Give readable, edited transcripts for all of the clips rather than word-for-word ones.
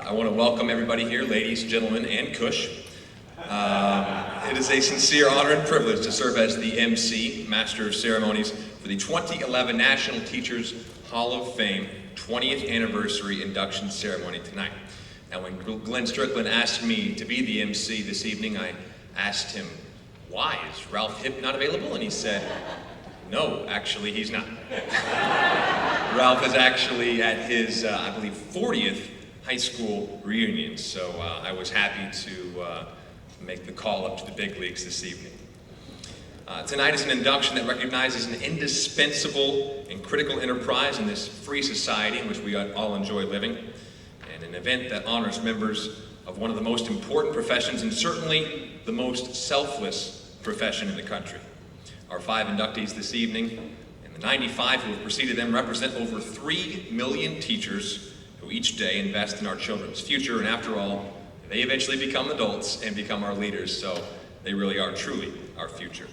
I want to welcome everybody here, ladies, gentlemen, and Kush. It is a sincere honor and privilege to serve as the MC, Master of Ceremonies, for the 2011 National Teachers Hall of Fame 20th Anniversary Induction Ceremony tonight. And when Glenn Strickland asked me to be the MC this evening, I asked him, why? Is Ralph Hipp not available? And he said, no, actually he's not. Ralph is actually at his, I believe, 40th high school reunion, so I was happy to make the call up to the big leagues this evening. Tonight is an induction that recognizes an indispensable and critical enterprise in this free society in which we all enjoy living, and an event that honors members of one of the most important professions and certainly the most selfless profession in the country. Our 5 inductees this evening and the 95 who have preceded them represent over 3 million teachers who each day invest in our children's future, and after all, they eventually become adults and become our leaders, so they really are truly our future.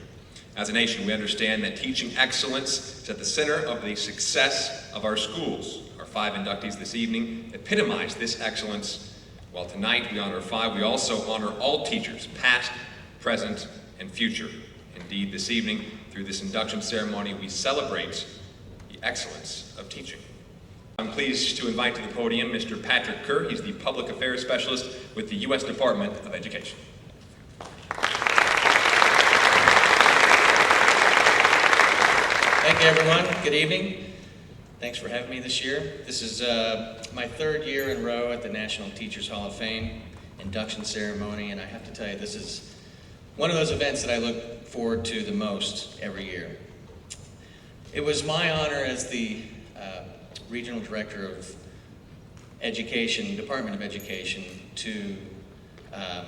As a nation, we understand that teaching excellence is at the center of the success of our schools. Our 5 inductees this evening epitomize this excellence. While tonight we honor 5, we also honor all teachers, past, present, and future. Indeed, this evening, through this induction ceremony, we celebrate the excellence of teaching. I'm pleased to invite to the podium Mr. Patrick Kerr. He's the Public Affairs Specialist with the U.S. Department of Education. Thank you, everyone. Good evening. Thanks for having me this year. This is my 3rd year in a row at the National Teachers Hall of Fame induction ceremony, and I have to tell you, this is one of those events that I look forward to the most every year. It was my honor as the Regional Director of Education, Department of Education, to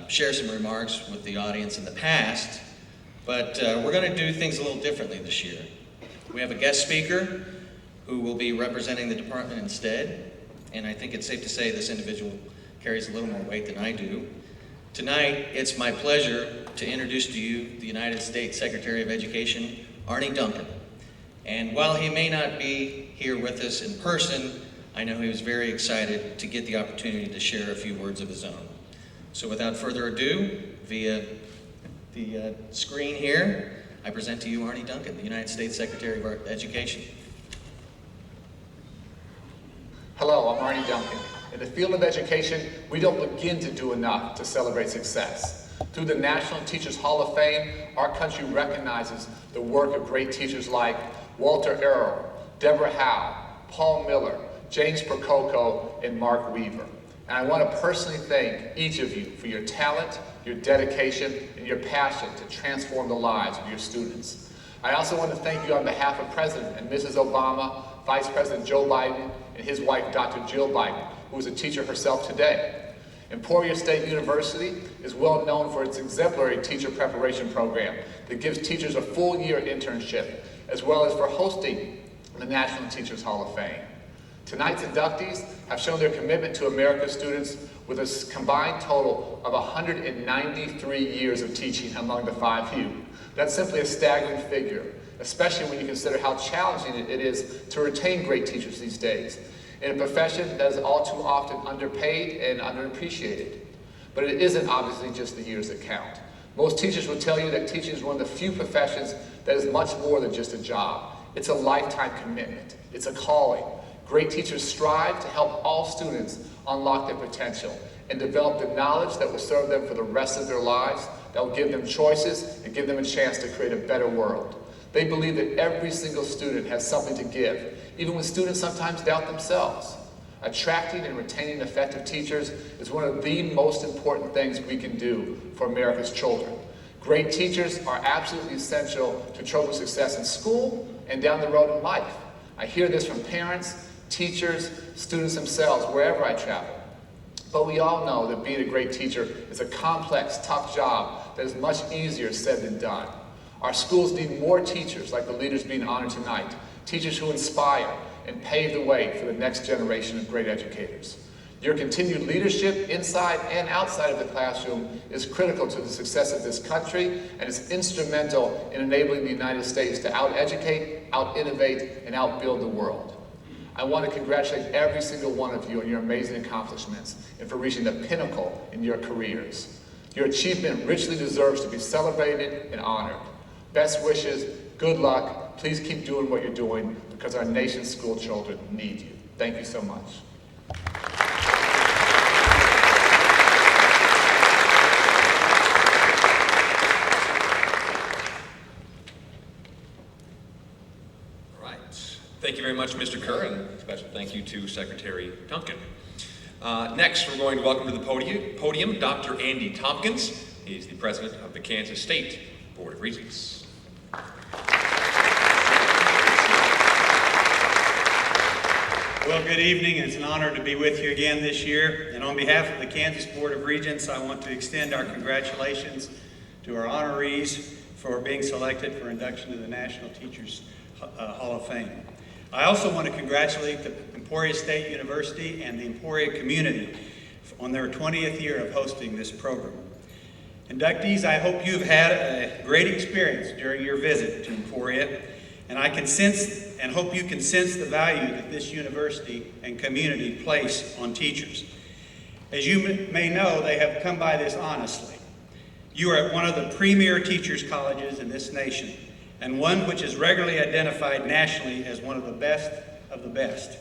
share some remarks with the audience in the past, but we're going to do things a little differently this year. We have a guest speaker who will be representing the department instead, and I think it's safe to say this individual carries a little more weight than I do. Tonight, it's my pleasure to introduce to you the United States Secretary of Education, Arne Duncan. And while he may not be here with us in person, I know he was very excited to get the opportunity to share a few words of his own. So without further ado, via the screen here, I present to you Arne Duncan, the United States Secretary of Education. Hello, I'm Arne Duncan. In the field of education, we don't begin to do enough to celebrate success. Through the National Teachers Hall of Fame, our country recognizes the work of great teachers like Walter Arrow, Deborah Howe, Paul Miller, James Percoco, and Mark Weaver. And I want to personally thank each of you for your talent, your dedication, and your passion to transform the lives of your students. I also want to thank you on behalf of President and Mrs. Obama, Vice President Joe Biden, and his wife, Dr. Jill Biden, who is a teacher herself today. Emporia State University is well known for its exemplary teacher preparation program that gives teachers a full-year internship, as well as for hosting the National Teachers Hall of Fame. Tonight's inductees have shown their commitment to America's students with a combined total of 193 years of teaching among the 5 of you. That's simply a staggering figure, especially when you consider how challenging it is to retain great teachers these days, in a profession that is all too often underpaid and underappreciated. But it isn't obviously just the years that count. Most teachers will tell you that teaching is one of the few professions that is much more than just a job. It's a lifetime commitment. It's a calling. Great teachers strive to help all students unlock their potential and develop the knowledge that will serve them for the rest of their lives, that will give them choices and give them a chance to create a better world. They believe that every single student has something to give, even when students sometimes doubt themselves. Attracting and retaining effective teachers is one of the most important things we can do for America's children. Great teachers are absolutely essential to children's success in school and down the road in life. I hear this from parents, teachers, students themselves, wherever I travel. But we all know that being a great teacher is a complex, tough job that is much easier said than done. Our schools need more teachers like the leaders being honored tonight, teachers who inspire and pave the way for the next generation of great educators. Your continued leadership inside and outside of the classroom is critical to the success of this country, and is instrumental in enabling the United States to out-educate, out-innovate, and out-build the world. I want to congratulate every single one of you on your amazing accomplishments and for reaching the pinnacle in your careers. Your achievement richly deserves to be celebrated and honored. Best wishes, good luck. Please keep doing what you're doing because our nation's school children need you. Thank you so much. Thank you very much, Mr. Kerr, and a special thank you to Secretary Duncan. Next, we're going to welcome to the podium Dr. Andy Tompkins. He's the president of the Kansas State Board of Regents. Well, good evening. It's an honor to be with you again this year. And on behalf of the Kansas Board of Regents, I want to extend our congratulations to our honorees for being selected for induction to the National Teachers Hall of Fame. I also want to congratulate the Emporia State University and the Emporia community on their 20th year of hosting this program. Inductees, I hope you've had a great experience during your visit to Emporia, and I can sense and hope you can sense the value that this university and community place on teachers. As you may know, they have come by this honestly. You are at one of the premier teachers' colleges in this nation, and one which is regularly identified nationally as one of the best of the best.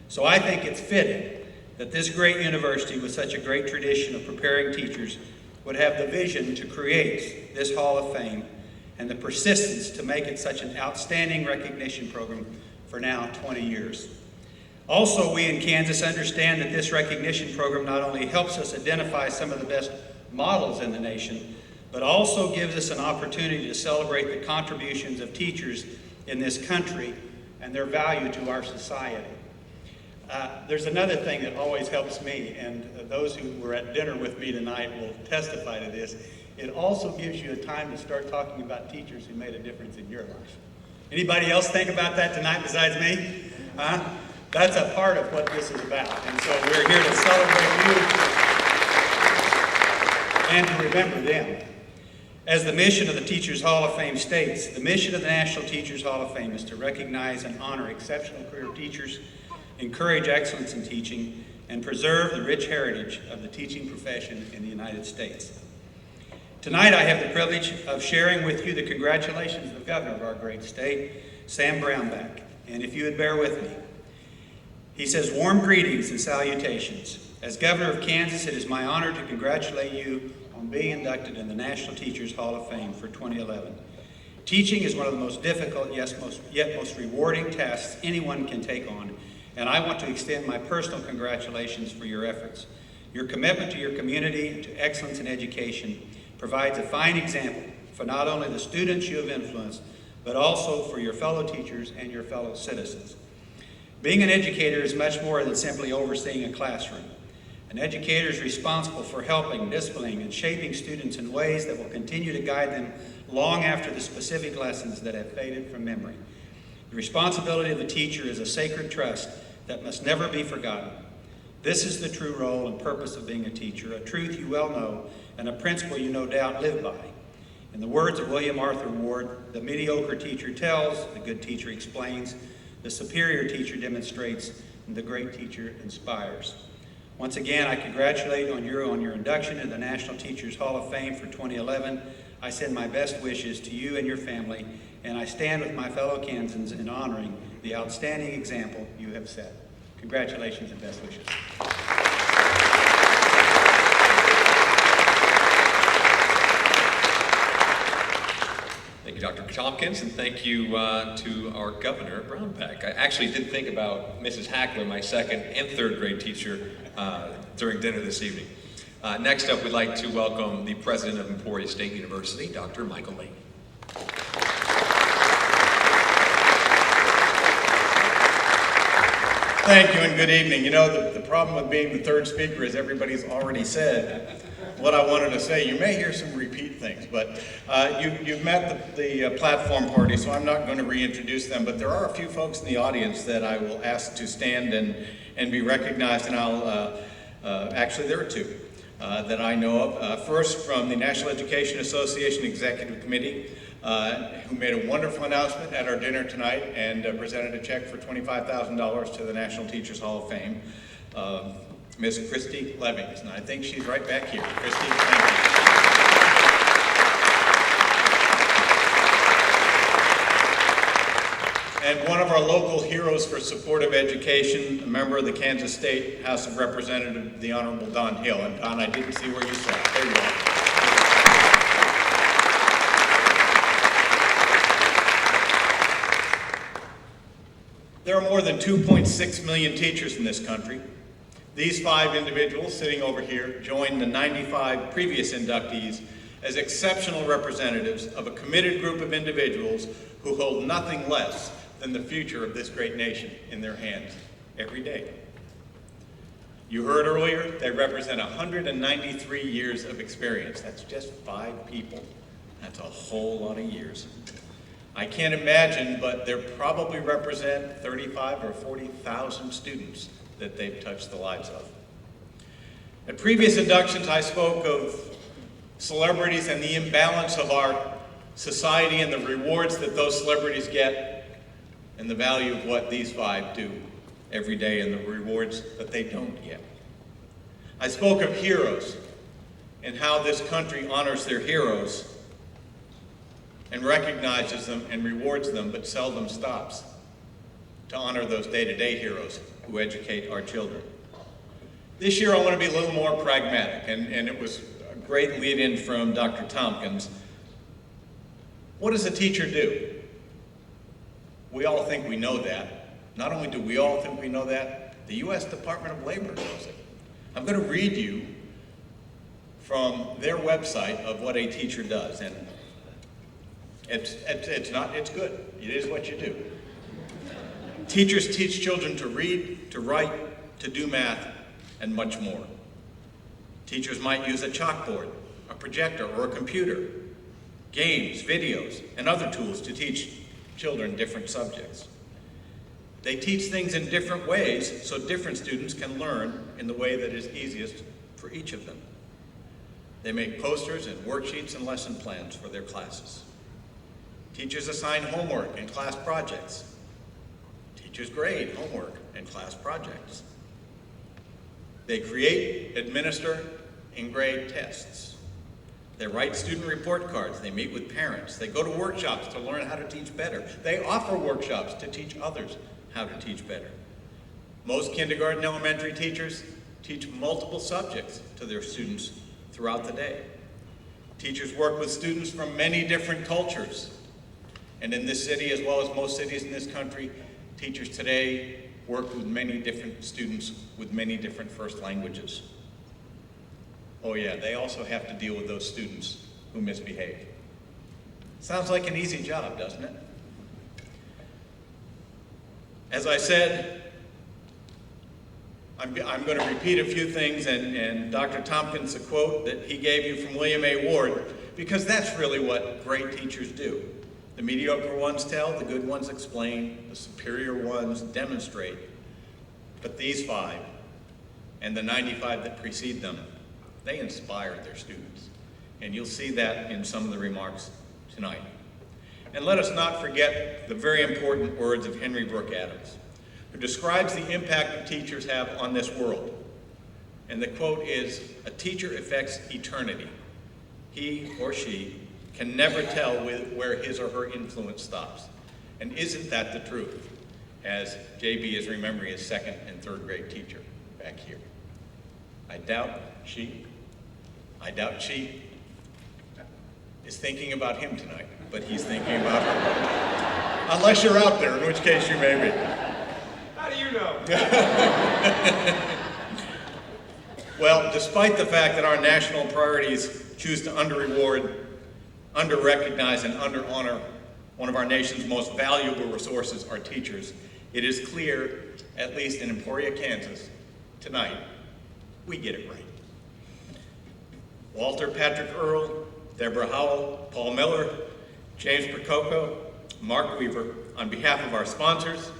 So I think it's fitting that this great university with such a great tradition of preparing teachers would have the vision to create this Hall of Fame and the persistence to make it such an outstanding recognition program for now 20 years. Also, we in Kansas understand that this recognition program not only helps us identify some of the best models in the nation, but also gives us an opportunity to celebrate the contributions of teachers in this country and their value to our society. There's another thing that always helps me, and those who were at dinner with me tonight will testify to this. It also gives you a time to start talking about teachers who made a difference in your life. Anybody else think about that tonight besides me? That's a part of what this is about. And so we're here to celebrate you and to remember them. As the mission of the Teachers Hall of Fame states, the mission of the National Teachers Hall of Fame is to recognize and honor exceptional career teachers, encourage excellence in teaching, and preserve the rich heritage of the teaching profession in the United States. Tonight I have the privilege of sharing with you the congratulations of the governor of our great state, Sam Brownback. And if you would bear with me. He says, warm greetings and salutations. As governor of Kansas, it is my honor to congratulate you on being inducted in the National Teachers Hall of Fame for 2011. Teaching is one of the most difficult yet most rewarding tasks anyone can take on, and I want to extend my personal congratulations for your efforts. Your commitment to your community and to excellence in education provides a fine example for not only the students you have influenced, but also for your fellow teachers and your fellow citizens. Being an educator is much more than simply overseeing a classroom. An educator is responsible for helping, disciplining, and shaping students in ways that will continue to guide them long after the specific lessons that have faded from memory. The responsibility of the teacher is a sacred trust that must never be forgotten. This is the true role and purpose of being a teacher, a truth you well know, and a principle you no doubt live by. In the words of William Arthur Ward, the mediocre teacher tells, the good teacher explains, the superior teacher demonstrates, and the great teacher inspires. Once again, I congratulate on your induction to the National Teachers Hall of Fame for 2011. I send my best wishes to you and your family, and I stand with my fellow Kansans in honoring the outstanding example you have set. Congratulations and best wishes. Thank you, Dr. Tompkins, and thank you to our Governor, Brownback. I actually did think about Mrs. Hackler, my second and third grade teacher, during dinner this evening. Next up, we'd like to welcome the president of Emporia State University, Dr. Michael Lane. Thank you and good evening. You know, the problem with being the third speaker is everybody's already said what I wanted to say. You may hear some repeat things, but you've met the platform party, so I'm not going to reintroduce them, but there are a few folks in the audience that I will ask to stand and be recognized, and I'll, actually there are two. that I know of. First, from the National Education Association Executive Committee, who made a wonderful announcement at our dinner tonight and presented a check for $25,000 to the National Teachers Hall of Fame, Ms. Christy Levings, and I think she's right back here. Christy, thank you. And one of our local heroes for supportive education, a member of the Kansas State House of Representatives, the Honorable Don Hill. And Don, I didn't see where you sat. There you are. There are more than 2.6 million teachers in this country. These 5 individuals sitting over here joined the 95 previous inductees as exceptional representatives of a committed group of individuals who hold nothing less than the future of this great nation in their hands every day. You heard earlier, they represent 193 years of experience. That's just 5 people. That's a whole lot of years. I can't imagine, but they probably represent 35 or 40,000 students that they've touched the lives of. At previous inductions, I spoke of celebrities and the imbalance of our society and the rewards that those celebrities get and the value of what these 5 do every day and the rewards that they don't get. I spoke of heroes and how this country honors their heroes and recognizes them and rewards them, but seldom stops to honor those day-to-day heroes who educate our children. This year I want to be a little more pragmatic, and it was a great lead-in from Dr. Tompkins. What does a teacher do? We all think we know that. Not only do we all think we know that, the U.S. Department of Labor knows it. I'm going to read you from their website of what a teacher does, and it's good. It is what you do. Teachers teach children to read, to write, to do math, and much more. Teachers might use a chalkboard, a projector, or a computer, games, videos, and other tools to teach children different subjects. They teach things in different ways so different students can learn in the way that is easiest for each of them. They make posters and worksheets and lesson plans for their classes. Teachers assign homework and class projects. Teachers grade homework and class projects. They create, administer, and grade tests. They write student report cards. They meet with parents. They go to workshops to learn how to teach better. They offer workshops to teach others how to teach better. Most kindergarten and elementary teachers teach multiple subjects to their students throughout the day. Teachers work with students from many different cultures. And in this city, as well as most cities in this country, teachers today work with many different students with many different first languages. Oh yeah, they also have to deal with those students who misbehave. Sounds like an easy job, doesn't it? As I said, I'm going to repeat a few things, and Dr. Tompkins, a quote that he gave you from William A. Ward, because that's really what great teachers do. The mediocre ones tell, the good ones explain, the superior ones demonstrate. But these 5, and the 95 that precede them, they inspire their students. And you'll see that in some of the remarks tonight. And let us not forget the very important words of Henry Brooke Adams, who describes the impact that teachers have on this world. And the quote is, "A teacher affects eternity. He or she can never tell where his or her influence stops." And isn't that the truth? As JB is remembering his 2nd and 3rd grade teacher back here. I doubt she is thinking about him tonight, but he's thinking about her. Unless you're out there, in which case you may be. How do you know? Well, despite the fact that our national priorities choose to under-reward, under-recognize, and under-honor one of our nation's most valuable resources, our teachers, it is clear, at least in Emporia, Kansas, tonight, we get it right. Walter Patrick Earl, Deborah Howell, Paul Miller, James Percoco, Mark Weaver, on behalf of our sponsors,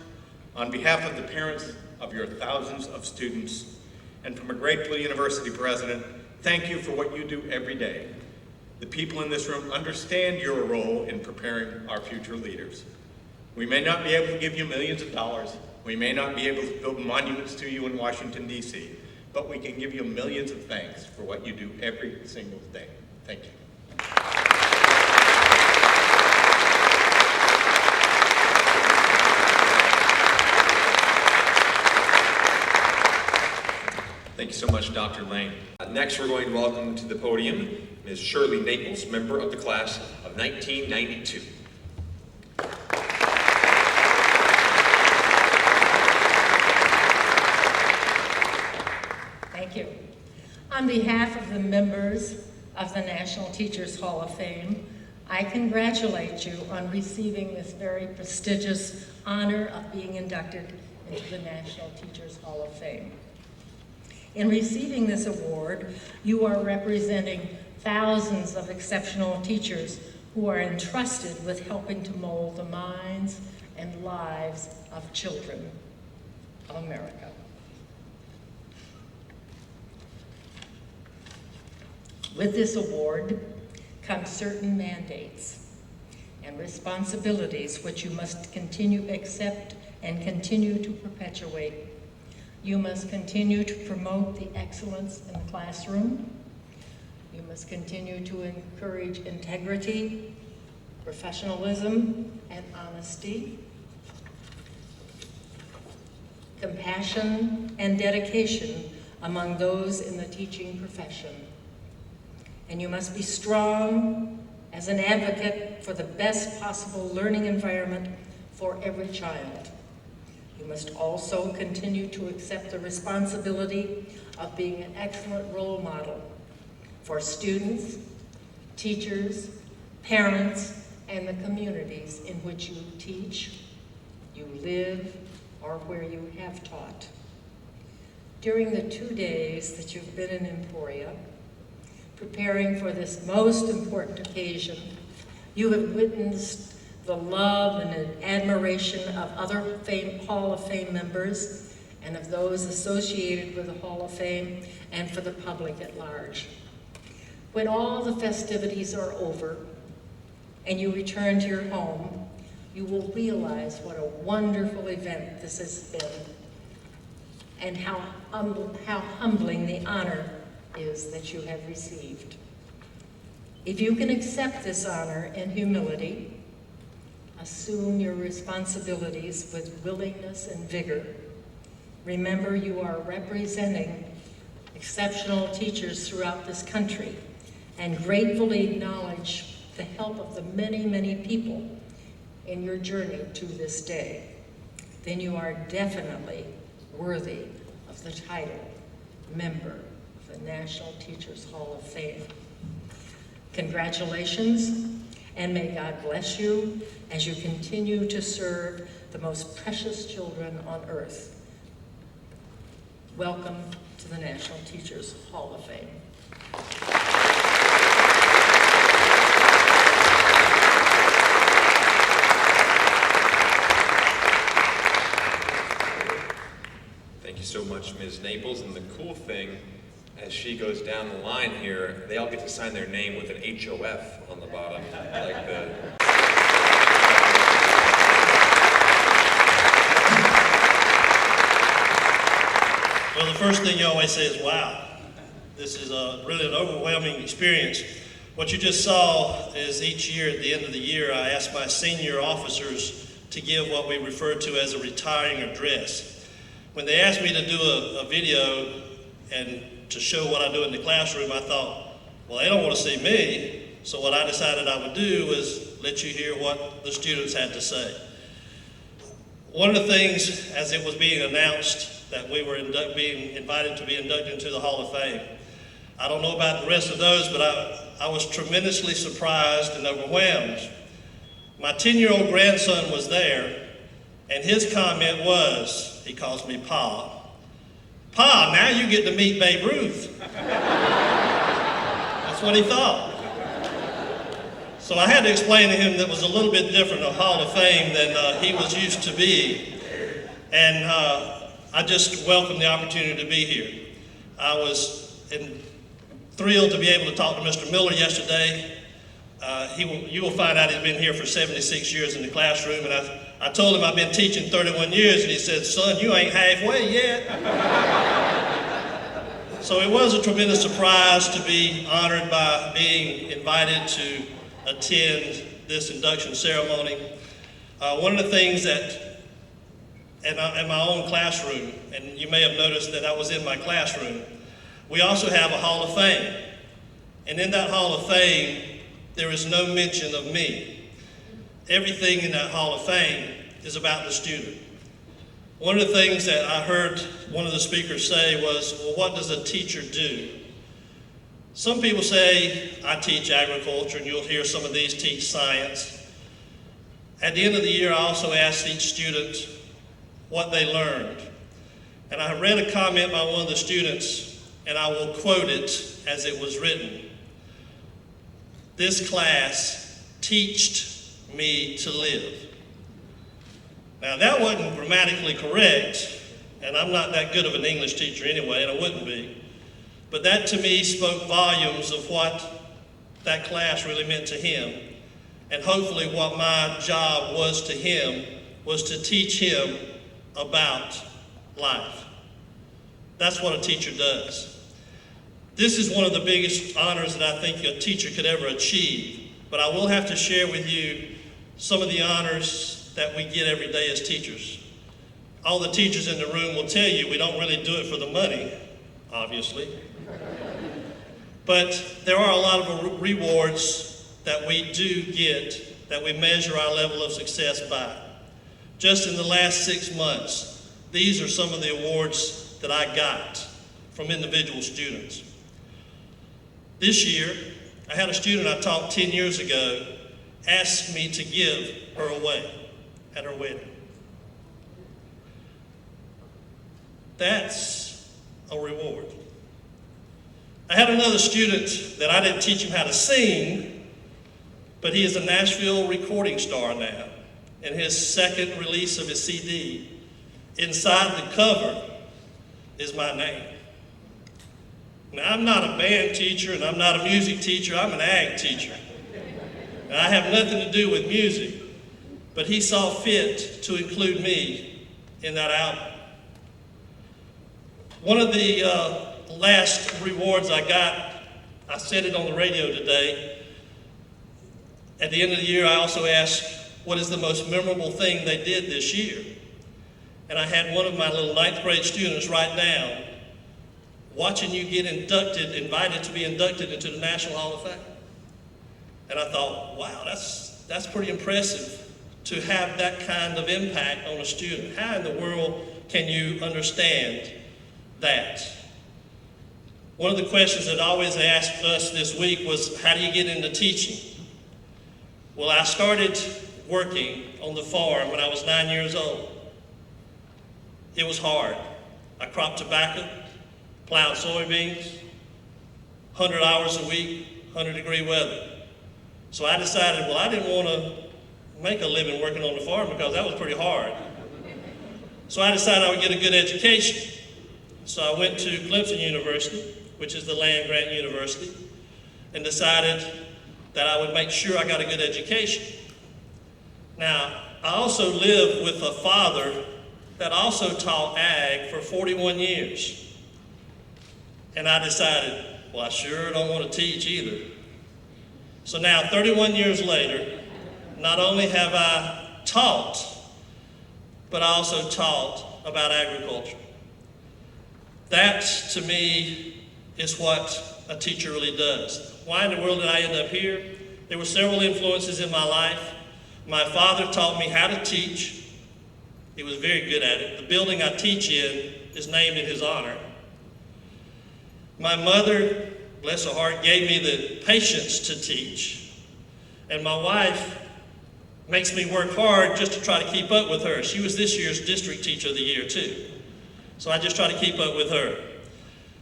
on behalf of the parents of your thousands of students, and from a grateful university president, Thank you for what you do every day. The people in this room understand your role in preparing our future leaders. We may not be able to give you millions of dollars. We may not be able to build monuments to you in Washington, D.C., but we can give you millions of thanks for what you do every single day. Thank you. Thank you so much, Dr. Lane. Next, we're going to welcome to the podium Ms. Shirley Naples, member of the class of 1992. Thank you. On behalf of the members of the National Teachers Hall of Fame, I congratulate you on receiving this very prestigious honor of being inducted into the National Teachers Hall of Fame. In receiving this award, you are representing thousands of exceptional teachers who are entrusted with helping to mold the minds and lives of children of America. With this award come certain mandates and responsibilities which you must continue to accept and continue to perpetuate. You must continue to promote the excellence in the classroom. You must continue to encourage integrity, professionalism, and honesty, compassion, and dedication among those in the teaching profession. And you must be strong as an advocate for the best possible learning environment for every child. You must also continue to accept the responsibility of being an excellent role model for students, teachers, parents, and the communities in which you teach, you live, or where you have taught. During the 2 days that you've been in Emporia, preparing for this most important occasion, you have witnessed the love and admiration of other Hall of Fame members and of those associated with the Hall of Fame and for the public at large. When all the festivities are over and you return to your home, you will realize what a wonderful event this has been and how humbling the honor is that you have received. If you can accept this honor in humility, assume your responsibilities with willingness and vigor, remember you are representing exceptional teachers throughout this country, and gratefully acknowledge the help of the many, many people in your journey to this day, then you are definitely worthy of the title member of the National Teachers Hall of Fame. Congratulations, and may God bless you as you continue to serve the most precious children on earth. Welcome to the National Teachers Hall of Fame. Thank you so much, Ms. Naples. And the cool thing, as she goes down the line here, they all get to sign their name with an HOF on the bottom, like the... Well, the first thing you always say is, wow. This is really an overwhelming experience. What you just saw is each year, at the end of the year, I ask my senior officers to give what we refer to as a retiring address. When they asked me to do a video and to show what I do in the classroom, I thought, well, they don't want to see me, so what I decided I would do was let you hear what the students had to say. One of the things, as it was being announced that we were being invited to be inducted into the Hall of Fame, I don't know about the rest of those, but I was tremendously surprised and overwhelmed. My 10-year-old grandson was there, and his comment was, he calls me Pa. Pa, now you get to meet Babe Ruth. That's what he thought. So I had to explain to him that was a little bit different, a Hall of Fame, than he was used to be. And I just welcome the opportunity to be here. thrilled to be able to talk to Mr. Miller yesterday. You will find out he's been here for 76 years in the classroom, and I told him I've been teaching 31 years, and he said, "Son, you ain't halfway yet." So it was a tremendous surprise to be honored by being invited to attend this induction ceremony. One of the things that, in my own classroom, and you may have noticed that I was in my classroom, we also have a Hall of Fame. And in that Hall of Fame, there is no mention of me. Everything in that Hall of Fame is about the student. One of the things that I heard one of the speakers say was, well, what does a teacher do? Some people say, I teach agriculture, and you'll hear some of these teach science. At the end of the year, I also asked each student what they learned. And I read a comment by one of the students, and I will quote it as it was written. "This class teached me to live." Now that wasn't grammatically correct, and I'm not that good of an English teacher anyway, and I wouldn't be. But that to me spoke volumes of what that class really meant to him. And hopefully what my job was to him was to teach him about life. That's what a teacher does. This is one of the biggest honors that I think a teacher could ever achieve. But I will have to share with you some of the honors that we get every day as teachers. All the teachers in the room will tell you we don't really do it for the money, obviously. But there are a lot of rewards that we do get that we measure our level of success by. Just in the last 6 months, these are some of the awards that I got from individual students. This year, I had a student I taught 10 years ago ask me to give her away at her wedding. That's a reward. I had another student that I didn't teach him how to sing, but he is a Nashville recording star now. In his second release of his CD, inside the cover is my name. Now, I'm not a band teacher and I'm not a music teacher, I'm an ag teacher. And I have nothing to do with music, but he saw fit to include me in that album. One of the last rewards I got, I said it on the radio today. At the end of the year, I also asked, what is the most memorable thing they did this year? And I had one of my little 9th grade students write down, watching you get invited to be inducted into the National Hall of Fame. And I thought, wow, that's pretty impressive to have that kind of impact on a student. How in the world can you understand that? One of the questions that always asked us this week was, how do you get into teaching? Well, I started working on the farm when I was 9 years old. It was hard. I cropped tobacco, plowed soybeans, 100 hours a week, 100-degree weather. So I decided, well, I didn't want to make a living working on the farm because that was pretty hard. So I decided I would get a good education. So I went to Clemson University, which is the land-grant university, and decided that I would make sure I got a good education. Now, I also lived with a father that also taught ag for 41 years. And I decided, well, I sure don't want to teach either. So now, 31 years later, not only have I taught, but I also taught about agriculture. That, to me, is what a teacher really does. Why in the world did I end up here? There were several influences in my life. My father taught me how to teach. He was very good at it. The building I teach in is named in his honor. My mother, bless her heart, gave me the patience to teach. And my wife makes me work hard just to try to keep up with her. She was this year's district teacher of the year too. So I just try to keep up with her.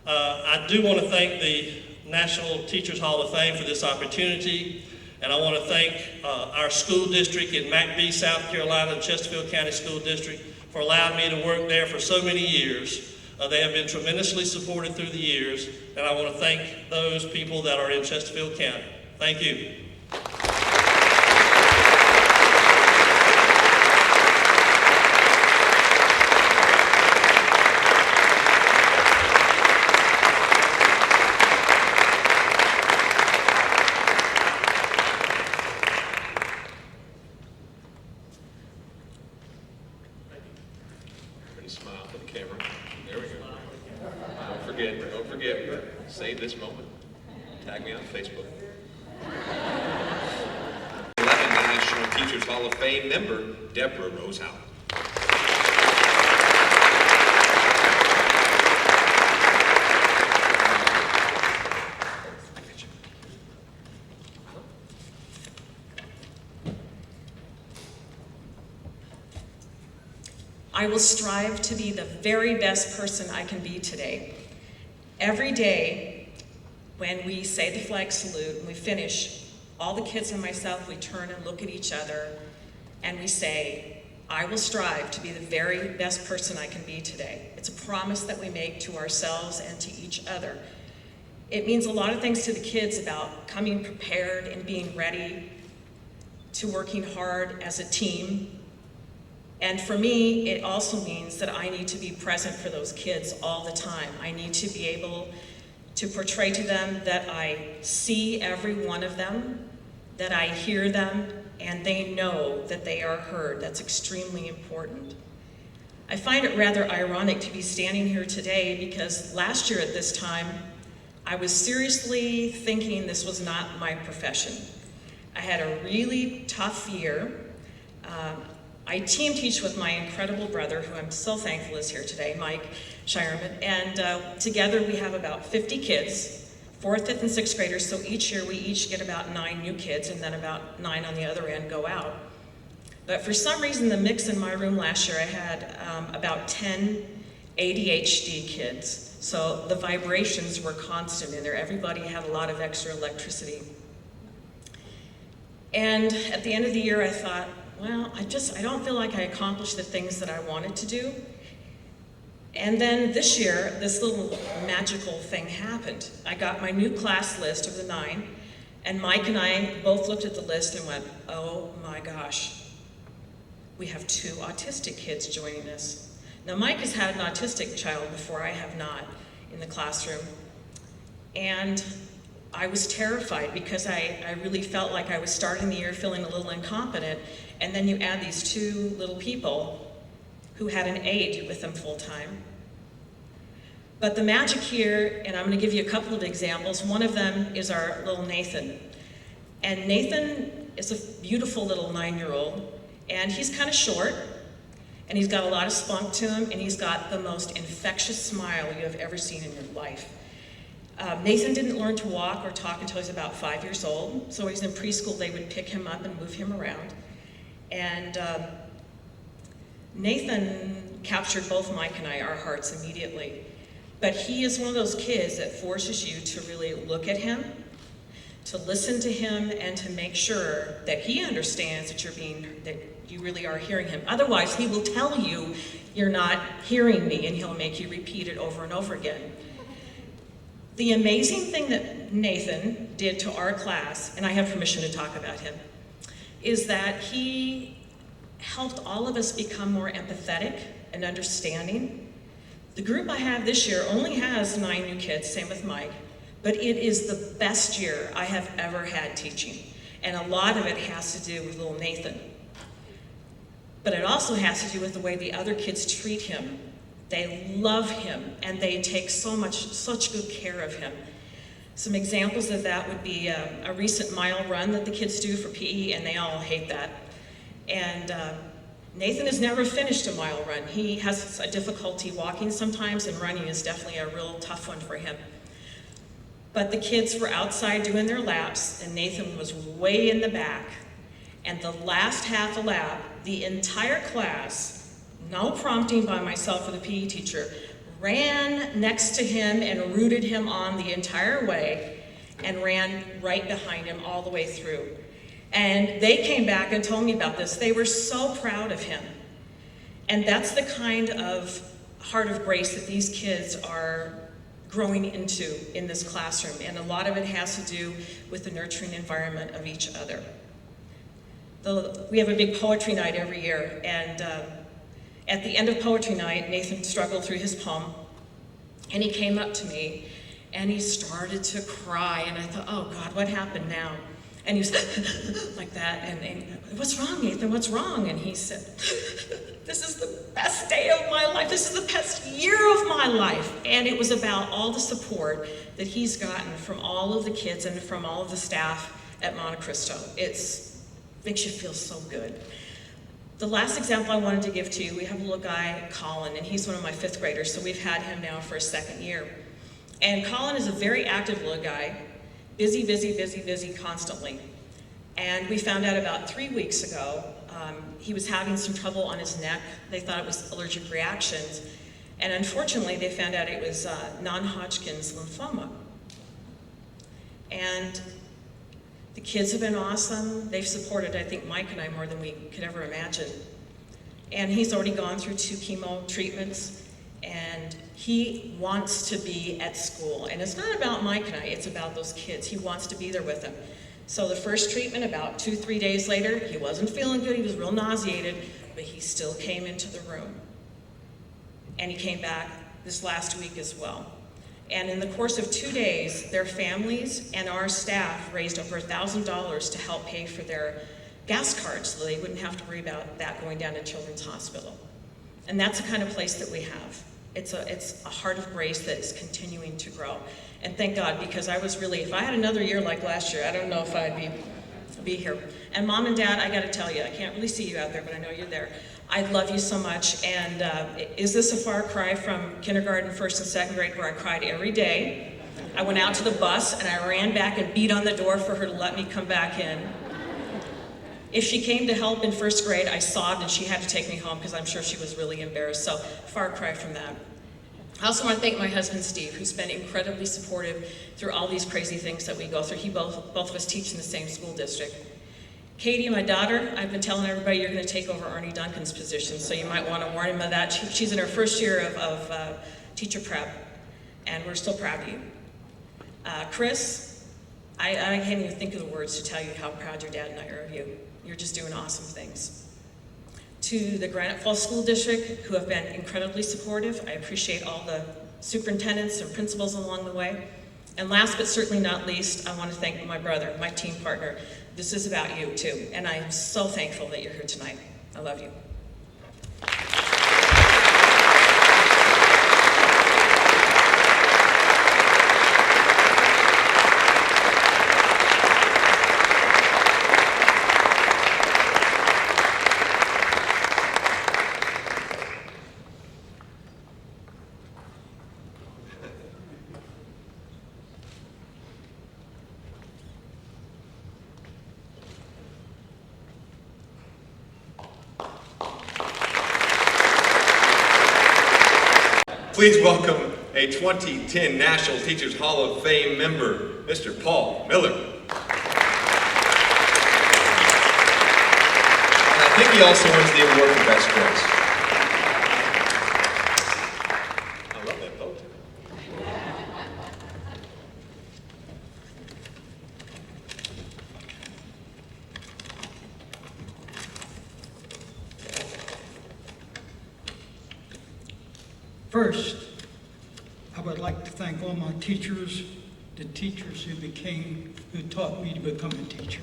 I do want to thank the National Teachers Hall of Fame for this opportunity. And I want to thank our school district in McBee, South Carolina, the Chesterfield County School District, for allowing me to work there for so many years. They have been tremendously supported through the years, and I want to thank those people that are in Chesterfield County. Thank you. Everybody smile for the camera. There we go. Don't forget, save this moment. Tag me on Facebook. 11 National Teachers Hall of Fame member, Deborah Rosehouse. I will strive to be the very best person I can be today. Every day, when we say the flag salute and we finish, all the kids and myself, we turn and look at each other and we say, I will strive to be the very best person I can be today. It's a promise that we make to ourselves and to each other. It means a lot of things to the kids about coming prepared and being ready, to working hard as a team. And for me, it also means that I need to be present for those kids all the time. I need to be able to portray to them that I see every one of them, that I hear them, and they know that they are heard. That's extremely important. I find it rather ironic to be standing here today because last year at this time, I was seriously thinking this was not my profession. I had a really tough year. I team teach with my incredible brother, who I'm so thankful is here today, Mike Shireman, and together we have about 50 kids, 4th, 5th, and 6th graders, so each year we each get about 9 new kids, and then about 9 on the other end go out. But for some reason, the mix in my room last year, I had about 10 ADHD kids, so the vibrations were constant in there. Everybody had a lot of extra electricity. And at the end of the year, I thought, well, I don't feel like I accomplished the things that I wanted to do. And then this year, this little magical thing happened. I got my new class list of the 9, and Mike and I both looked at the list and went, oh my gosh, we have 2 autistic kids joining us. Now, Mike has had an autistic child before, I have not, in the classroom. And I was terrified because I really felt like I was starting the year feeling a little incompetent, and then you add these 2 little people who had an aide with them full time. But the magic here, and I'm going to give you a couple of examples, one of them is our little Nathan. And Nathan is a beautiful little 9-year-old, and he's kind of short, and he's got a lot of spunk to him, and he's got the most infectious smile you have ever seen in your life. Nathan didn't learn to walk or talk until he was about 5 years old, so when he's in preschool, they would pick him up and move him around. And Nathan captured both Mike and I, our hearts immediately. But he is one of those kids that forces you to really look at him, to listen to him, and to make sure that he understands that that you really are hearing him. Otherwise, he will tell you, you're not hearing me, and he'll make you repeat it over and over again. The amazing thing that Nathan did to our class, and I have permission to talk about him, is that he helped all of us become more empathetic and understanding. The group I have this year only has 9 new kids, same with Mike, but it is the best year I have ever had teaching. And a lot of it has to do with little Nathan. But it also has to do with the way the other kids treat him. They love him, and they take such good care of him. Some examples of that would be a recent mile run that the kids do for PE, and they all hate that. And Nathan has never finished a mile run. He has a difficulty walking sometimes, and running is definitely a real tough one for him. But the kids were outside doing their laps, and Nathan was way in the back. And the last half a lap, the entire class, no prompting by myself or the PE teacher, ran next to him and rooted him on the entire way and ran right behind him all the way through. And they came back and told me about this. They were so proud of him. And that's the kind of heart of grace that these kids are growing into in this classroom, and a lot of it has to do with the nurturing environment of each other. We have a big poetry night every year, and at the end of poetry night, Nathan struggled through his poem, and he came up to me, and he started to cry, and I thought, oh God, what happened now? And he was like that, and what's wrong, Nathan, what's wrong? And he said, this is the best day of my life, this is the best year of my life. And it was about all the support that he's gotten from all of the kids and from all of the staff at Monte Cristo. It makes you feel so good. The last example I wanted to give to you, we have a little guy, Colin, and he's one of my 5th graders, so we've had him now for a 2nd year. And Colin is a very active little guy, busy, busy, busy, busy constantly. And we found out about 3 weeks ago, he was having some trouble on his neck. They thought it was allergic reactions. And unfortunately, they found out it was non-Hodgkin's lymphoma. And the kids have been awesome. They've supported, I think, Mike and I more than we could ever imagine. And he's already gone through 2 chemo treatments, and he wants to be at school. And it's not about Mike and I, it's about those kids. He wants to be there with them. So the first treatment, about 2-3 days later, he wasn't feeling good, he was real nauseated, but he still came into the room. And he came back this last week as well. And in the course of 2 days, their families and our staff raised over $1,000 to help pay for their gas cards so they wouldn't have to worry about that going down to Children's Hospital. And that's the kind of place that we have. It's a heart of grace that is continuing to grow. And thank God, because I was really, if I had another year like last year, I don't know if I'd be here. And Mom and Dad, I gotta tell you, I can't really see you out there, but I know you're there. I love you so much, and is this a far cry from kindergarten, 1st and 2nd grade, where I cried every day? I went out to the bus, and I ran back and beat on the door for her to let me come back in. If she came to help in 1st grade, I sobbed, and she had to take me home, because I'm sure she was really embarrassed, so far cry from that. I also want to thank my husband, Steve, who's been incredibly supportive through all these crazy things that we go through. Both of us teach in the same school district. Katie, my daughter, I've been telling everybody you're going to take over Arnie Duncan's position, so you might want to warn him of that. She's in her 1st year of teacher prep, and we're still proud of you. Chris, I can't even think of the words to tell you how proud your dad and I are of you. You're just doing awesome things. To the Granite Falls School District, who have been incredibly supportive, I appreciate all the superintendents and principals along the way. And last but certainly not least, I want to thank my brother, my team partner. This is about you too, and I am so thankful that you're here tonight. I love you. Please welcome a 2010 National Teachers Hall of Fame member, Mr. Paul Miller. And I think he also wins the award for Best Dress. I love that boat. First, I would like to thank all my teachers, the teachers who taught me to become a teacher.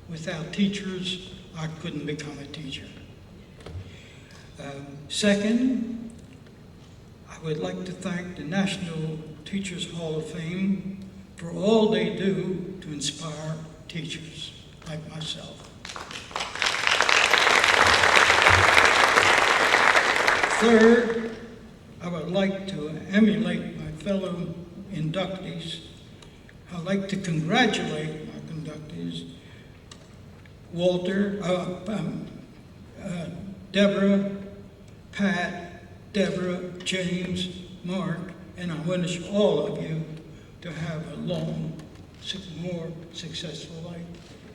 Without teachers, I couldn't become a teacher. Second, I would like to thank the National Teachers Hall of Fame for all they do to inspire teachers like myself. Third, I would like to emulate my fellow inductees. I'd like to congratulate my inductees, Walter, Deborah, Pat, Deborah, James, Mark, and I wish all of you to have a long, more successful life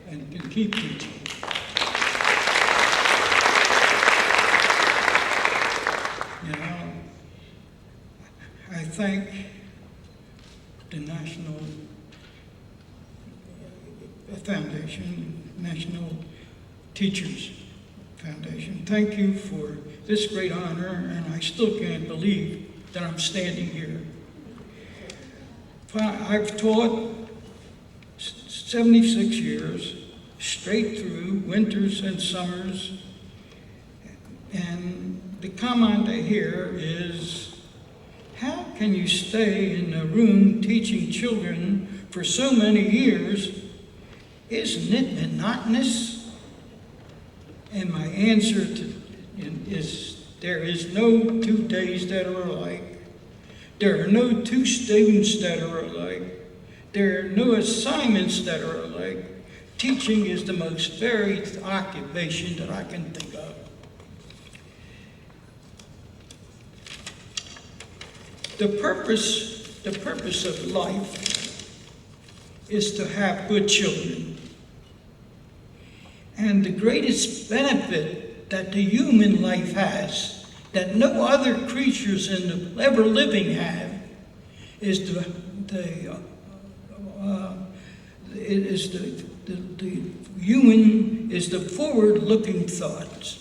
and can keep teaching. Now, thank the National Foundation, National Teachers Foundation. Thank you for this great honor, and I still can't believe that I'm standing here. I've taught 76 years, straight through, winters and summers, and the comment I hear is, how can you stay in a room teaching children for so many years? Isn't it monotonous? And my answer is, there is no 2 days that are alike. There are no 2 students that are alike. There are no assignments that are alike. Teaching is the most varied occupation that I can think of. The purpose of life is to have good children. And the greatest benefit that the human life has, that no other creatures in the ever living have, is the human is the forward-looking thoughts.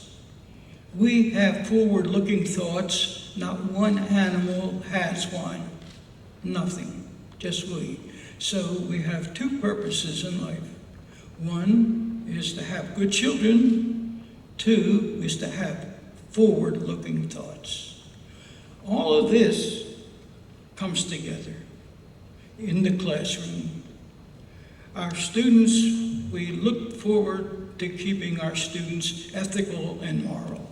We have forward-looking thoughts. Not one animal has one. Nothing. Just we. So we have 2 purposes in life. One is to have good children. 2 is to have forward-looking thoughts. All of this comes together in the classroom. Our students, we look forward to keeping our students ethical and moral.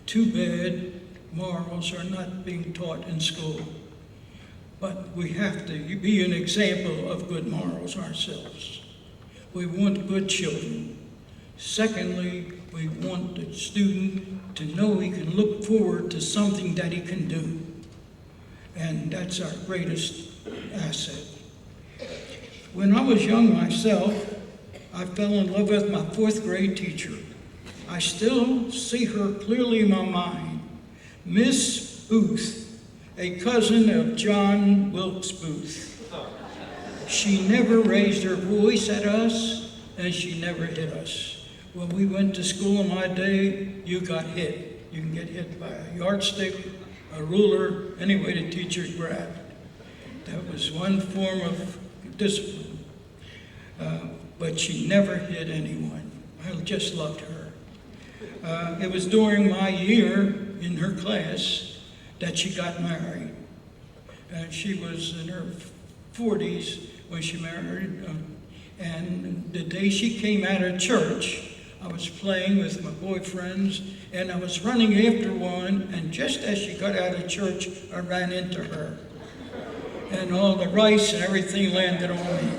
Too bad morals are not being taught in school. But we have to be an example of good morals ourselves. We want good children. Secondly, we want the student to know he can look forward to something that he can do. And that's our greatest asset. When I was young myself, I fell in love with my 4th grade teacher. I still see her clearly in my mind. Miss Booth, a cousin of John Wilkes Booth. She never raised her voice at us, and she never hit us. When we went to school in my day, you got hit. You can get hit by a yardstick, a ruler, any way the teacher grabbed. That was one form of discipline. But she never hit anyone. I just loved her. It was during my year in her class that she got married. And she was in her 40s when she married. And the day she came out of church, I was playing with my boyfriends, and I was running after one, and just as she got out of church, I ran into her. And all the rice and everything landed on me.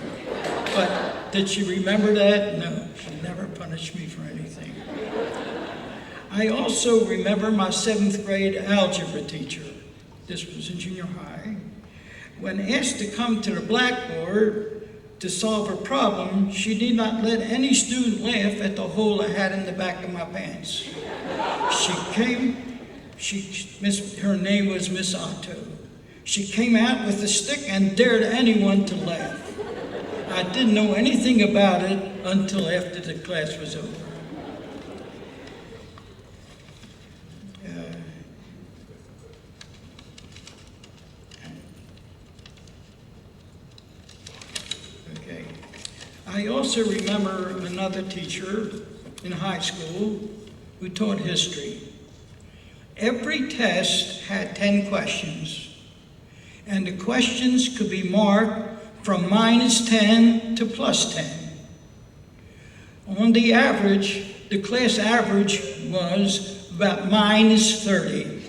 But did she remember that? No, she never punished me for anything. I also remember my 7th grade algebra teacher. This was in junior high. When asked to come to the blackboard to solve a problem, she did not let any student laugh at the hole I had in the back of my pants. Her name was Miss Otto. She came out with a stick and dared anyone to laugh. I didn't know anything about it until after the class was over. Okay. I also remember another teacher in high school who taught history. Every test had 10 questions, and the questions could be marked from -10 to +10. On the average, the class average was about -30.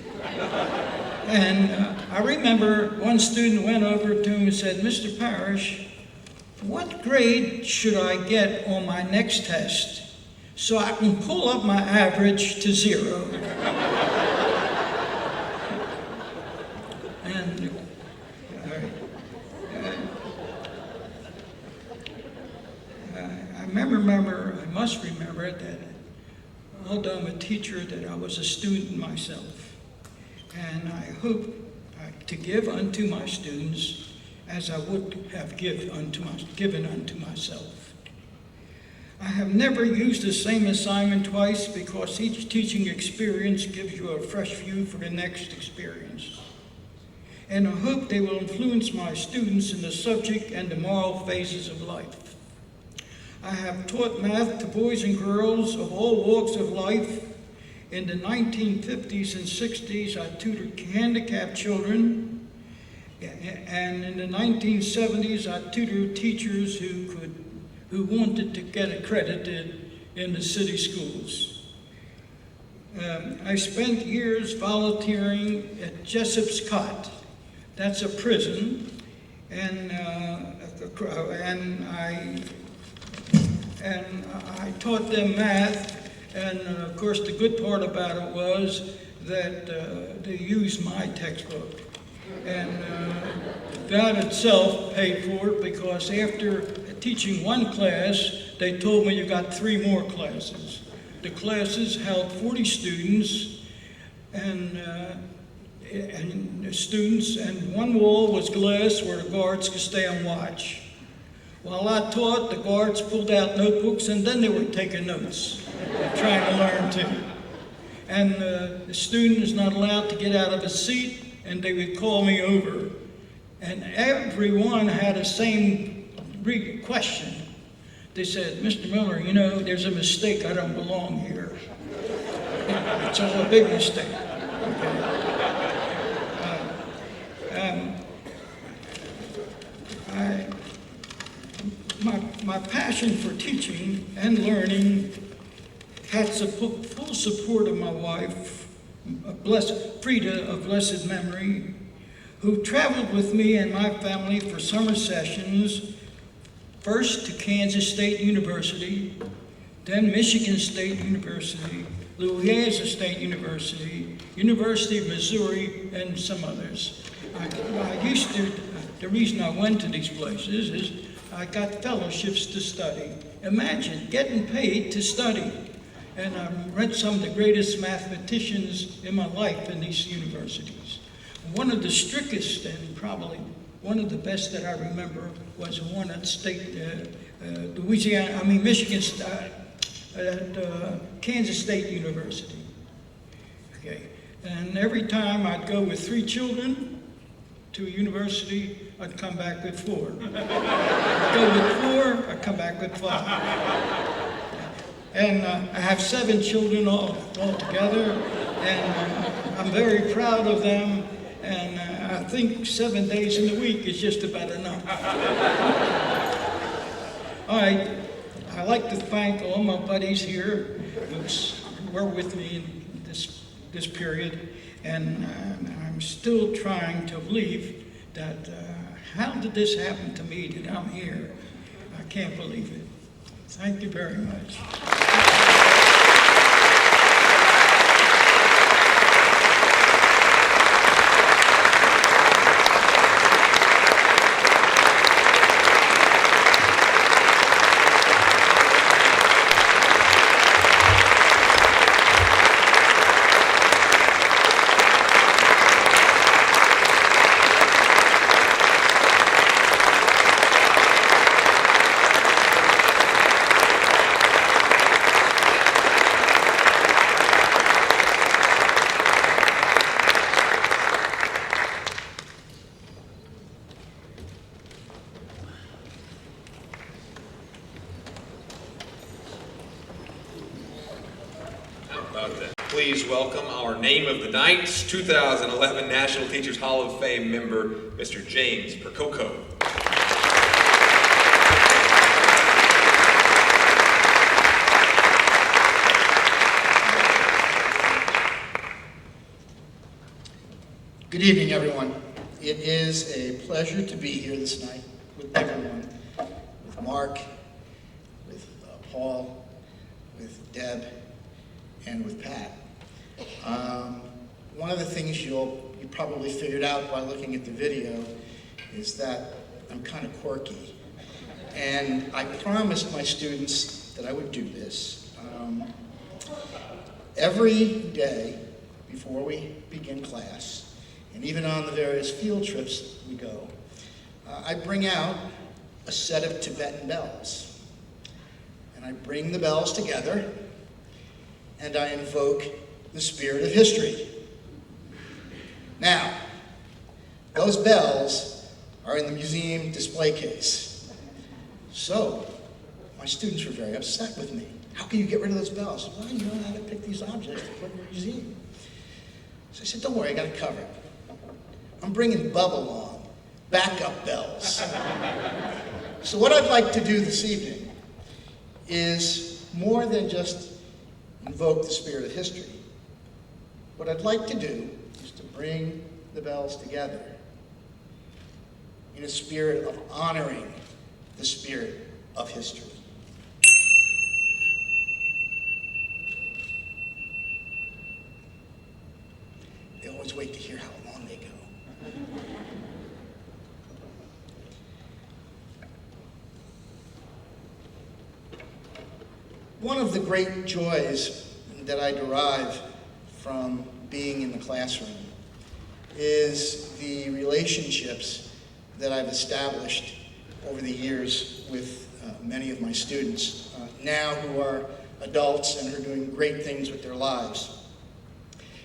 And I remember one student went over to him and said, "Mr. Parrish, what grade should I get on my next test so I can pull up my average to 0? And I must remember that although I'm a teacher, that I was a student myself. And I hope to give unto my students as I would have given unto myself. I have never used the same assignment twice because each teaching experience gives you a fresh view for the next experience. And I hope they will influence my students in the subject and the moral phases of life. I have taught math to boys and girls of all walks of life. In the 1950s and 60s, I tutored handicapped children, and in the 1970s, I tutored teachers who wanted to get accredited in the city schools. I spent years volunteering at Jessup's Cot. That's a prison, and I taught them math. And of course, the good part about it was that they used my textbook. And that itself paid for it, because after teaching one class, they told me you got 3 more classes. The classes held 40 students, and one wall was glass where the guards could stay on watch. While I taught, the guards pulled out notebooks, and then they were taking notes, trying to learn too. And the student is not allowed to get out of his seat, and they would call me over. And everyone had the same question. They said, "Mr. Miller, you know, there's a mistake. I don't belong here." It's all a big mistake. My passion for teaching and learning had full support of my wife, Frida of blessed memory, who traveled with me and my family for summer sessions, first to Kansas State University, then Michigan State University, Louisiana State University, University of Missouri, and some others. The reason I went to these places is I got fellowships to study. Imagine getting paid to study. And I read some of the greatest mathematicians in my life in these universities. One of the strictest and probably one of the best that I remember was one at Michigan, at Kansas State University. Okay, and every time I'd go with 3 children to a university, I'd come back with 4. I'd go with 4, I'd come back with 5. And I have 7 children all together, and I'm very proud of them, and I think 7 days in the week is just about enough. All right, I'd like to thank all my buddies here who were with me in this period, and I'm still trying to believe that, how did this happen to me that I'm here? I can't believe it. Thank you very much. Please welcome our Name of the Night's 2011 National Teachers Hall of Fame member, Mr. James Percoco. Good evening, everyone. It is a pleasure to be here this night with everyone, with Mark, with Paul, with Deb, and with Pat. One of the things you probably figured out by looking at the video is that I'm kind of quirky. And I promised my students that I would do this. Every day before we begin class, and even on the various field trips we go, I bring out a set of Tibetan bells. And I bring the bells together, and I invoke the spirit of history. Now, those bells are in the museum display case. So, my students were very upset with me. How can you get rid of those bells? Well, you know how to pick these objects to put in the museum. So I said, don't worry, I got it covered. I'm bringing Bubba along, backup bells. So what I'd like to do this evening is more than just invoke the spirit of history. What I'd like to do is to bring the bells together in a spirit of honoring the spirit of history. They always wait to hear how long they go. One of the great joys that I derive from being in the classroom is the relationships that I've established over the years with many of my students, now who are adults and are doing great things with their lives.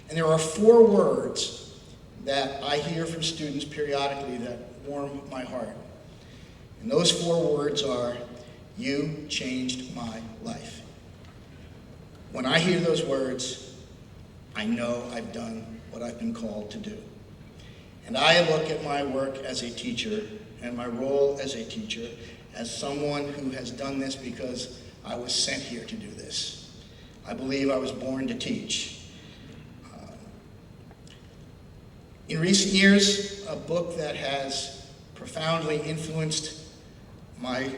And there are 4 words that I hear from students periodically that warm my heart. And those 4 words are, "You changed my life." When I hear those words, I know I've done what I've been called to do. And I look at my work as a teacher and my role as a teacher as someone who has done this because I was sent here to do this. I believe I was born to teach. In recent years, a book that has profoundly influenced my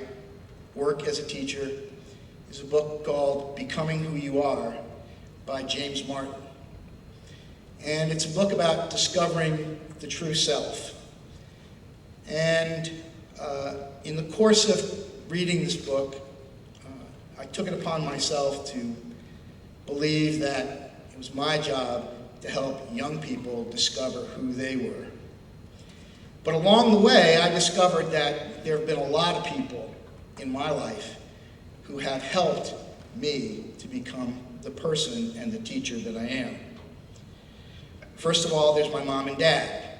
work as a teacher is a book called Becoming Who You Are by James Martin. And it's a book about discovering the true self. And in the course of reading this book, I took it upon myself to believe that it was my job to help young people discover who they were. But along the way, I discovered that there have been a lot of people in my life who have helped me to become the person and the teacher that I am. First of all, there's my mom and dad.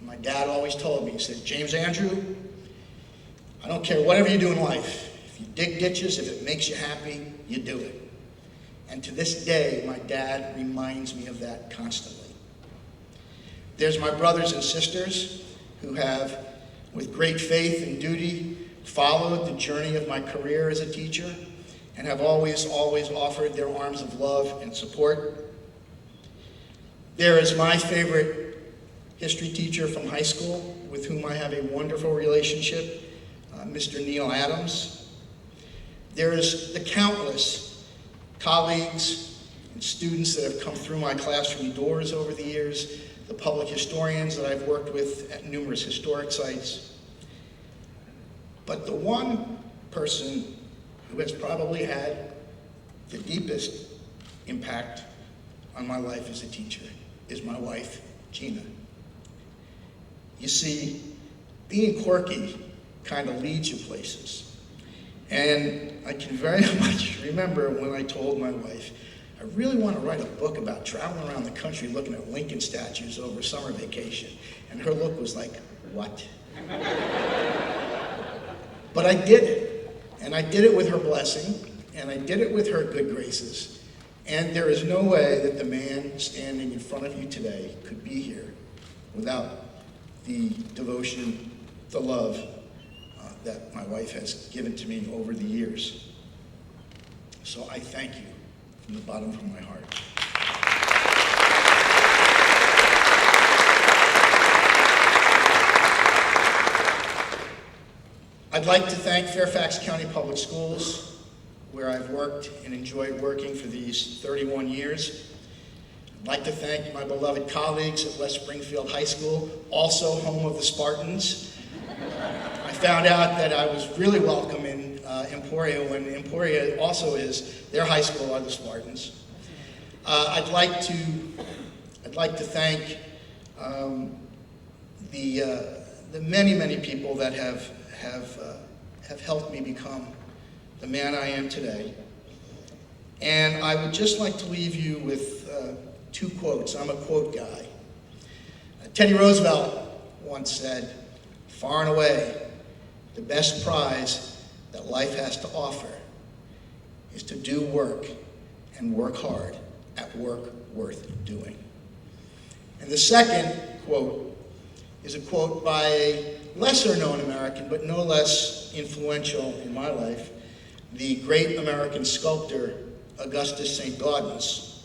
My dad always told me, he said, "James Andrew, I don't care whatever you do in life. If you dig ditches, if it makes you happy, you do it." And to this day, my dad reminds me of that constantly. There's my brothers and sisters who have, with great faith and duty, followed the journey of my career as a teacher and have always offered their arms of love and support. There is my favorite history teacher from high school with whom I have a wonderful relationship, Mr. Neil Adams. There is the countless colleagues and students that have come through my classroom doors over the years, the public historians that I've worked with at numerous historic sites. But the one person who has probably had the deepest impact on my life as a teacher is my wife, Gina. You see, being quirky kind of leads you places. And I can very much remember when I told my wife, I really want to write a book about traveling around the country looking at Lincoln statues over summer vacation. And her look was like, what? But I did it. And I did it with her blessing, and I did it with her good graces. And there is no way that the man standing in front of you today could be here without the devotion, the love that my wife has given to me over the years. So I thank you from the bottom of my heart. I'd like to thank Fairfax County Public Schools, where I've worked and enjoyed working for these 31 years. I'd like to thank my beloved colleagues at West Springfield High School, also home of the Spartans. I found out that I was really welcome in Emporia when Emporia also is, their high school are the Spartans. I'd like to thank the many, many people that have helped me become the man I am today. And I would just like to leave you with two quotes. I'm a quote guy. Teddy Roosevelt once said, "Far and away, the best prize that life has to offer is to do work and work hard at work worth doing." And the second quote is a quote by a lesser-known American, but no less influential in my life, the great American sculptor Augustus St. Gaudens,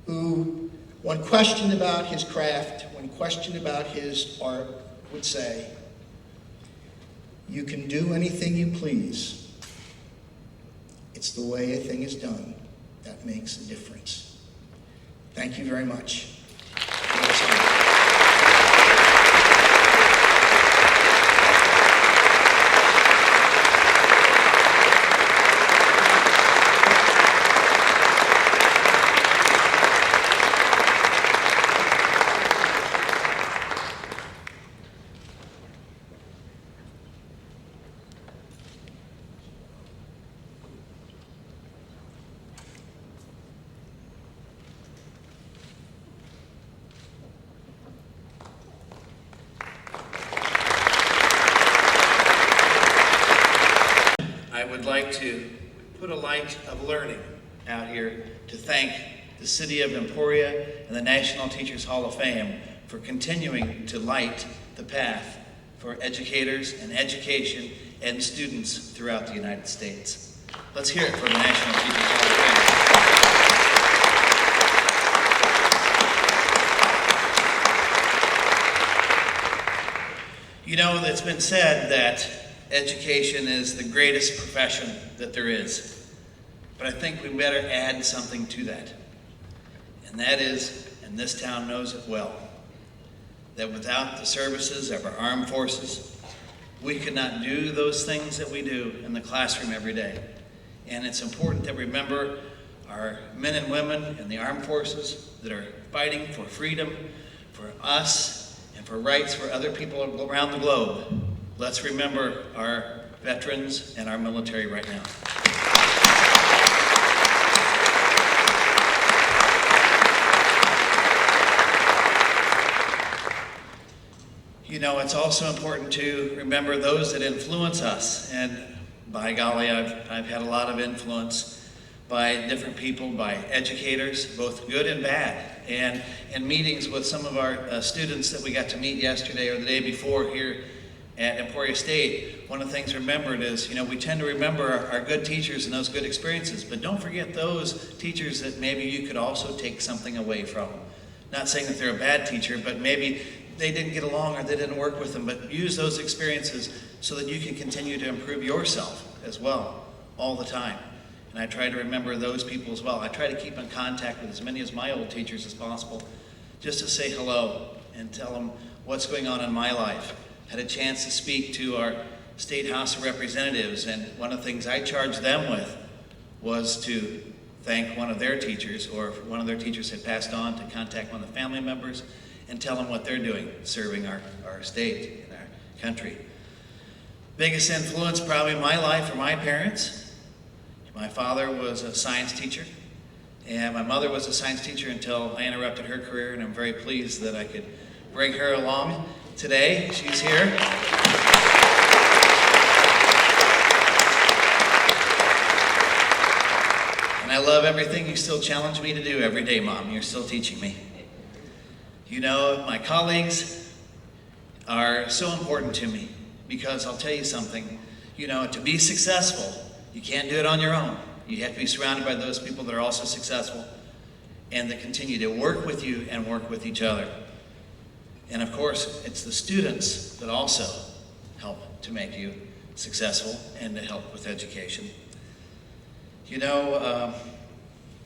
who, when questioned about his craft, when questioned about his art, would say, "You can do anything you please. It's the way a thing is done that makes a difference." Thank you very much. I would like to put a light of learning out here to thank the City of Emporia and the National Teachers Hall of Fame for continuing to light the path for educators and education and students throughout the United States. Let's hear it for the National Teachers Hall of Fame. You know, it's been said that education is the greatest profession that there is. But I think we better add something to that. And that is, and this town knows it well, that without the services of our armed forces, we could not do those things that we do in the classroom every day. And it's important that we remember our men and women in the armed forces that are fighting for freedom, for us, and for rights for other people around the globe. Let's remember our veterans and our military right now. You know, it's also important to remember those that influence us. And by golly, I've had a lot of influence by different people, by educators, both good and bad. And in meetings with some of our students that we got to meet yesterday or the day before here at Emporia State, one of the things remembered is, you know, we tend to remember our good teachers and those good experiences, but don't forget those teachers that maybe you could also take something away from. Not saying that they're a bad teacher, but maybe they didn't get along or they didn't work with them, but use those experiences so that you can continue to improve yourself as well, all the time. And I try to remember those people as well. I try to keep in contact with as many of my old teachers as possible, just to say hello and tell them what's going on in my life. Had a chance to speak to our State House of Representatives, and one of the things I charged them with was to thank one of their teachers, or if one of their teachers had passed on, to contact one of the family members and tell them what they're doing, serving our state and our country. Biggest influence probably in my life are my parents. My father was a science teacher, and my mother was a science teacher until I interrupted her career, and I'm very pleased that I could bring her along today. She's here. And I love everything you still challenge me to do every day, Mom. You're still teaching me. You know, my colleagues are so important to me because I'll tell you something, you know, to be successful, you can't do it on your own. You have to be surrounded by those people that are also successful and that continue to work with you and work with each other. And of course, it's the students that also help to make you successful and to help with education. You know,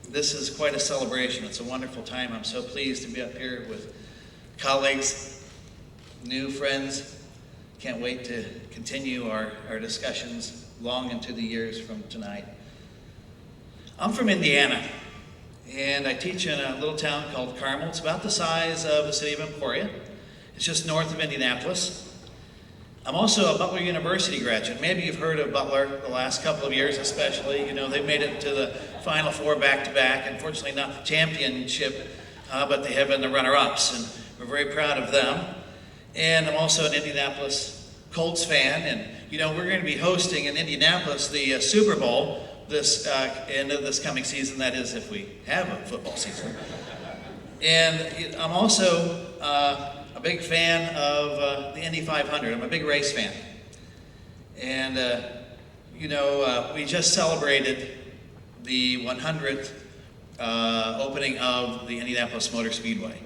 this is quite a celebration. It's a wonderful time. I'm so pleased to be up here with colleagues, new friends. Can't wait to continue our discussions long into the years from tonight. I'm from Indiana, And I teach in a little town called Carmel. It's about the size of the city of Emporia. It's just north of Indianapolis. I'm also a Butler University graduate. Maybe you've heard of Butler the last couple of years especially. You know, they've made it to the Final Four back-to-back. Unfortunately not the championship, but they have been the runner-ups, and we're very proud of them. And I'm also an Indianapolis Colts fan, and you know, we're going to be hosting in Indianapolis the Super Bowl this end of this coming season, that is if we have a football season. And I'm also a big fan of the Indy 500. I'm a big race fan. And you know, we just celebrated the 100th opening of the Indianapolis Motor Speedway.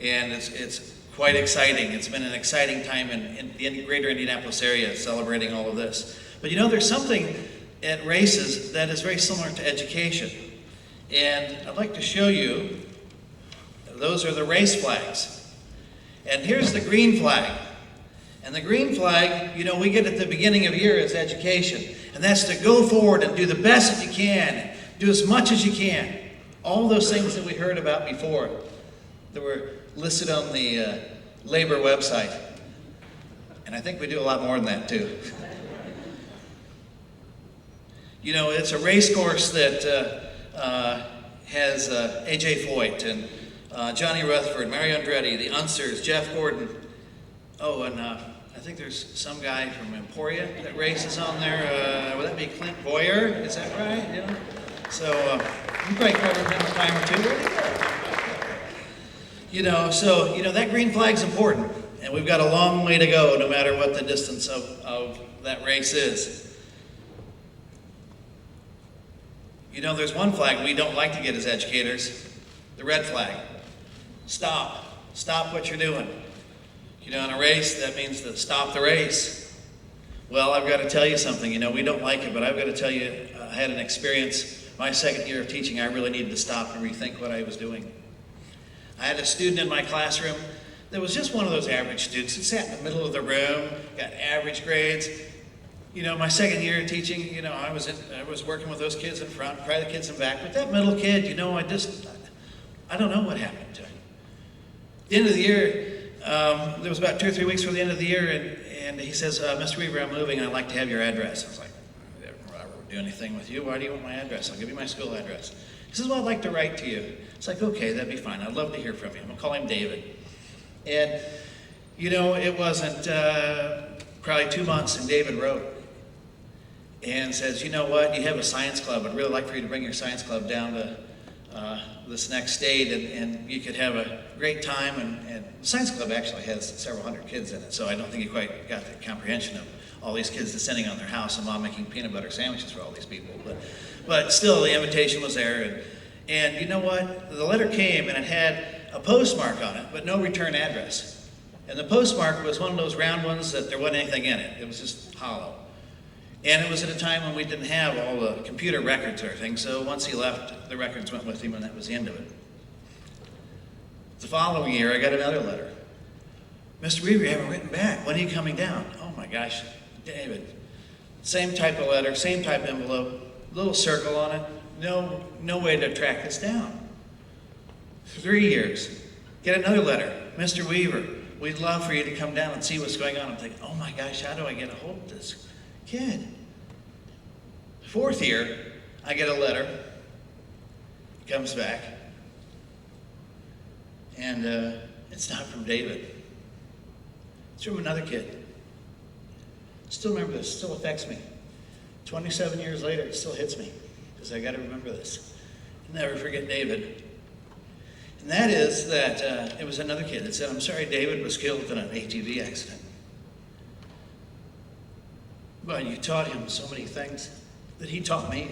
And it's quite exciting. It's been an exciting time in the greater Indianapolis area celebrating all of this. But you know, there's something at races that is very similar to education. And I'd like to show you, those are the race flags. And here's the green flag. And the green flag, you know, we get at the beginning of the year as education. And that's to go forward and do the best that you can, do as much as you can. All those things that we heard about before that were listed on the labor website. And I think we do a lot more than that too. You know, it's a race course that has A.J. Foyt and Johnny Rutherford, Mario Andretti, the Unsers, Jeff Gordon. Oh, and I think there's some guy from Emporia that races on there. Would that be Clint Boyer? Is that right? Yeah. So you probably covered him a time or two. Where'd he go? You know, so, you know, that green flag's important. And we've got a long way to go no matter what the distance of that race is. You know, there's one flag we don't like to get as educators, the red flag. Stop. Stop what you're doing. You know, in a race, that means to stop the race. Well, I've got to tell you something. You know, we don't like it, but I've got to tell you, I had an experience, my second year of teaching, I really needed to stop and rethink what I was doing. I had a student in my classroom that was just one of those average students. He sat in the middle of the room, got average grades. You know, my second year of teaching, you know, I was working with those kids in front, probably the kids in back, but that middle kid, you know, I don't know what happened to him. At the end of the year, there was about 2 or 3 weeks before the end of the year, and he says, Mr. Weaver, I'm moving, I'd like to have your address. I was like, I never do anything with you. Why do you want my address? I'll give you my school address. He says, well, I'd like to write to you. It's like, okay, that'd be fine. I'd love to hear from you. I'm gonna call him David. And, you know, it wasn't probably 2 months, and David wrote and says, you know what, you have a science club. I'd really like for you to bring your science club down to this next state, and you could have a great time. And the science club actually has several hundred kids in it, so I don't think he quite got the comprehension of all these kids descending on their house and mom making peanut butter sandwiches for all these people. But still, the invitation was there. And you know what? The letter came, and it had a postmark on it, but no return address. And the postmark was one of those round ones that there wasn't anything in it. It was just hollow. And it was at a time when we didn't have all the computer records or things, so once he left, the records went with him, and that was the end of it. The following year, I got another letter. Mr. Weaver, you haven't written back. When are you coming down? Oh my gosh, David. Same type of letter, same type envelope, little circle on it. No way to track this down. 3 years. Get another letter. Mr. Weaver, we'd love for you to come down and see what's going on. I'm thinking, oh my gosh, how do I get a hold of this kid? 4th year, I get a letter. It comes back. And it's not from David. It's from another kid. Still remember this, still affects me. 27 years later, it still hits me, because I got to remember this. I'll never forget David. And that is that it was another kid that said, I'm sorry David was killed in an ATV accident. But you taught him so many things that he taught me,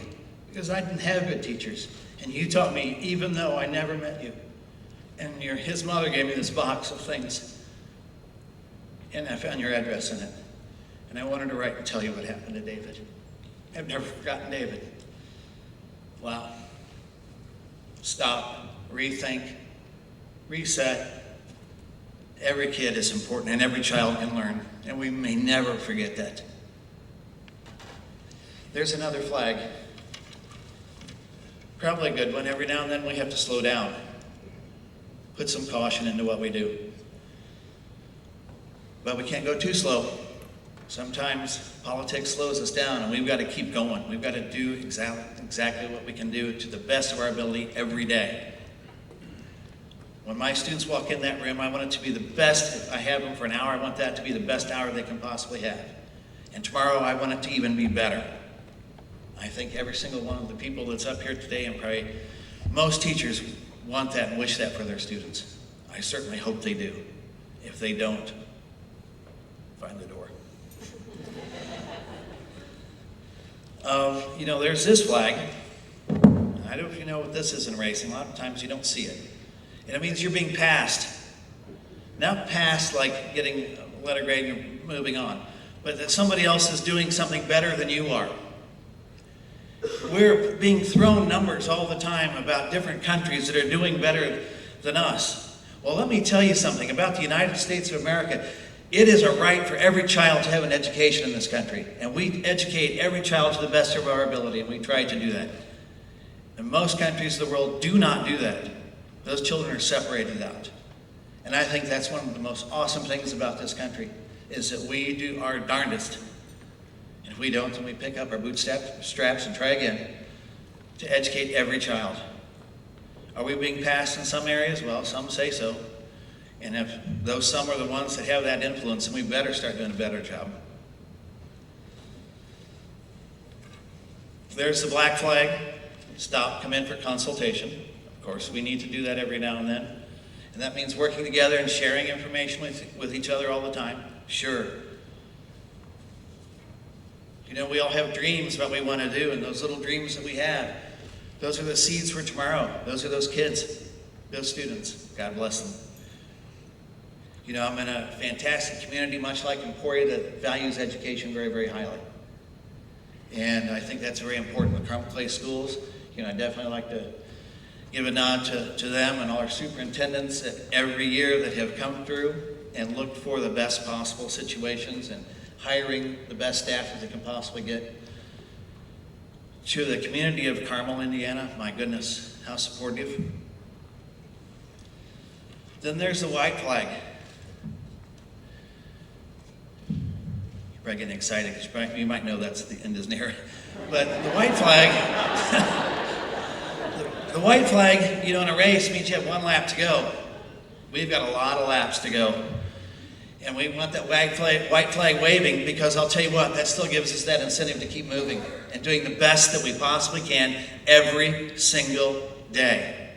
because I didn't have good teachers. And you taught me even though I never met you. And his mother gave me this box of things, and I found your address in it. And I wanted to write and tell you what happened to David. I've never forgotten David. Wow. Stop, rethink, reset. Every kid is important, and every child can learn, and we may never forget that. There's another flag. probably a good one. Every now and then we have to slow down, put some caution into what we do. But we can't go too slow. Sometimes politics slows us down, and we've got to keep going. We've got to do exactly what we can do to the best of our ability every day. When my students walk in that room, I want it to be the best. If I have them for an hour, I want that to be the best hour they can possibly have. And tomorrow, I want it to even be better. I think every single one of the people that's up here today, and probably most teachers, want that and wish that for their students. I certainly hope they do. If they don't, find the door. You know, there's this flag. I don't know if you know what this is in racing. A lot of times you don't see it. And it means you're being passed. Not passed like getting a letter grade and you're moving on, but that somebody else is doing something better than you are. We're being thrown numbers all the time about different countries that are doing better than us. Well, let me tell you something about the United States of America. It is a right for every child to have an education in this country. And we educate every child to the best of our ability, and we try to do that. And most countries of the world do not do that. Those children are separated out. And I think that's one of the most awesome things about this country, is that we do our darndest. And if we don't, then we pick up our bootstraps and try again to educate every child. Are we being passed in some areas? Well, some say so. And if those some are the ones that have that influence, then we better start doing a better job. There's the black flag. Stop, come in for consultation. Of course, we need to do that every now and then. And that means working together and sharing information with each other all the time. Sure. You know, we all have dreams about what we want to do, and those little dreams that we have, those are the seeds for tomorrow. Those are those kids, those students. God bless them. You know, I'm in a fantastic community, much like Emporia, that values education very, very highly. And I think that's very important. The Carmel Clay Schools, you know, I definitely like to give a nod to them and all our superintendents that every year that have come through and looked for the best possible situations and hiring the best staff that they can possibly get. To the community of Carmel, Indiana, my goodness, how supportive. Then there's the white flag. You're probably getting excited because you might know that's the end is near. But the white flag, the white flag, you know, in a race means you have one lap to go. We've got a lot of laps to go. And we want that white flag waving, because I'll tell you what, that still gives us that incentive to keep moving and doing the best that we possibly can every single day.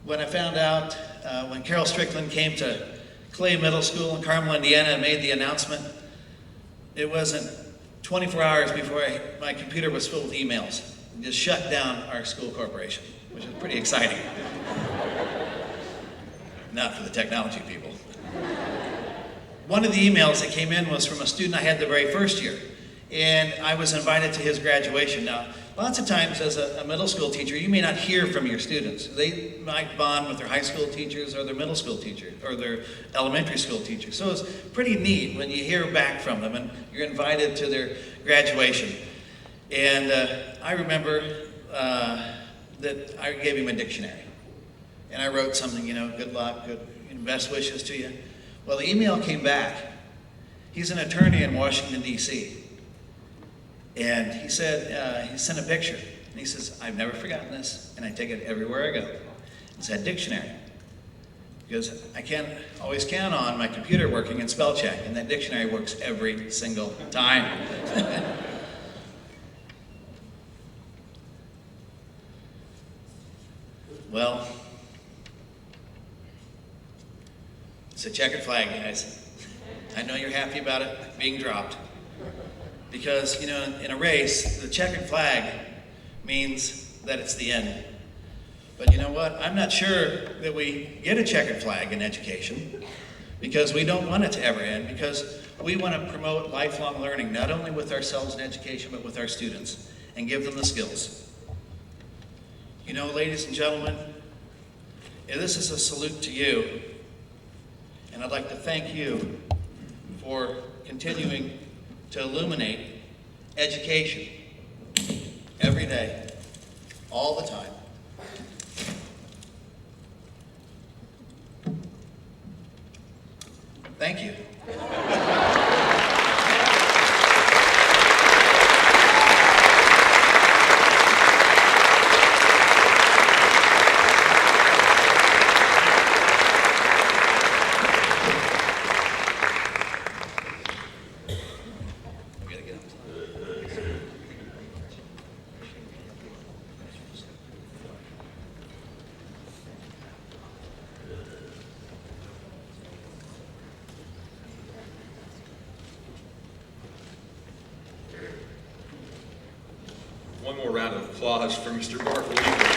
When I found out, when Carol Strickland came to Clay Middle School in Carmel, Indiana, and made the announcement, it wasn't 24 hours before my computer was full of emails. It just shut down our school corporation, which is pretty exciting. Not for the technology people. One of the emails that came in was from a student I had the very first year, and I was invited to his graduation. Now, lots of times as a middle school teacher, you may not hear from your students. They might bond with their high school teachers or their middle school teachers or their elementary school teachers. So it's pretty neat when you hear back from them and you're invited to their graduation. And I remember that I gave him a dictionary. And I wrote something, you know, good luck, best wishes to you. Well, the email came back. He's an attorney in Washington, D.C. And he said, he sent a picture. And he says, I've never forgotten this, and I take it everywhere I go. It's that dictionary. Because I can't always count on my computer working and spell check, and that dictionary works every single time. Well, it's a checkered flag, guys. I know you're happy about it being dropped. Because, you know, in a race, the checkered flag means that it's the end. But you know what? I'm not sure that we get a checkered flag in education, because we don't want it to ever end, because we want to promote lifelong learning, not only with ourselves in education, but with our students, and give them the skills. You know, ladies and gentlemen, this is a salute to you. And I'd like to thank you for continuing to illuminate education every day, all the time. Thank you. One more round of applause for Mr. Mark Lee.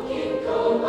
King Cole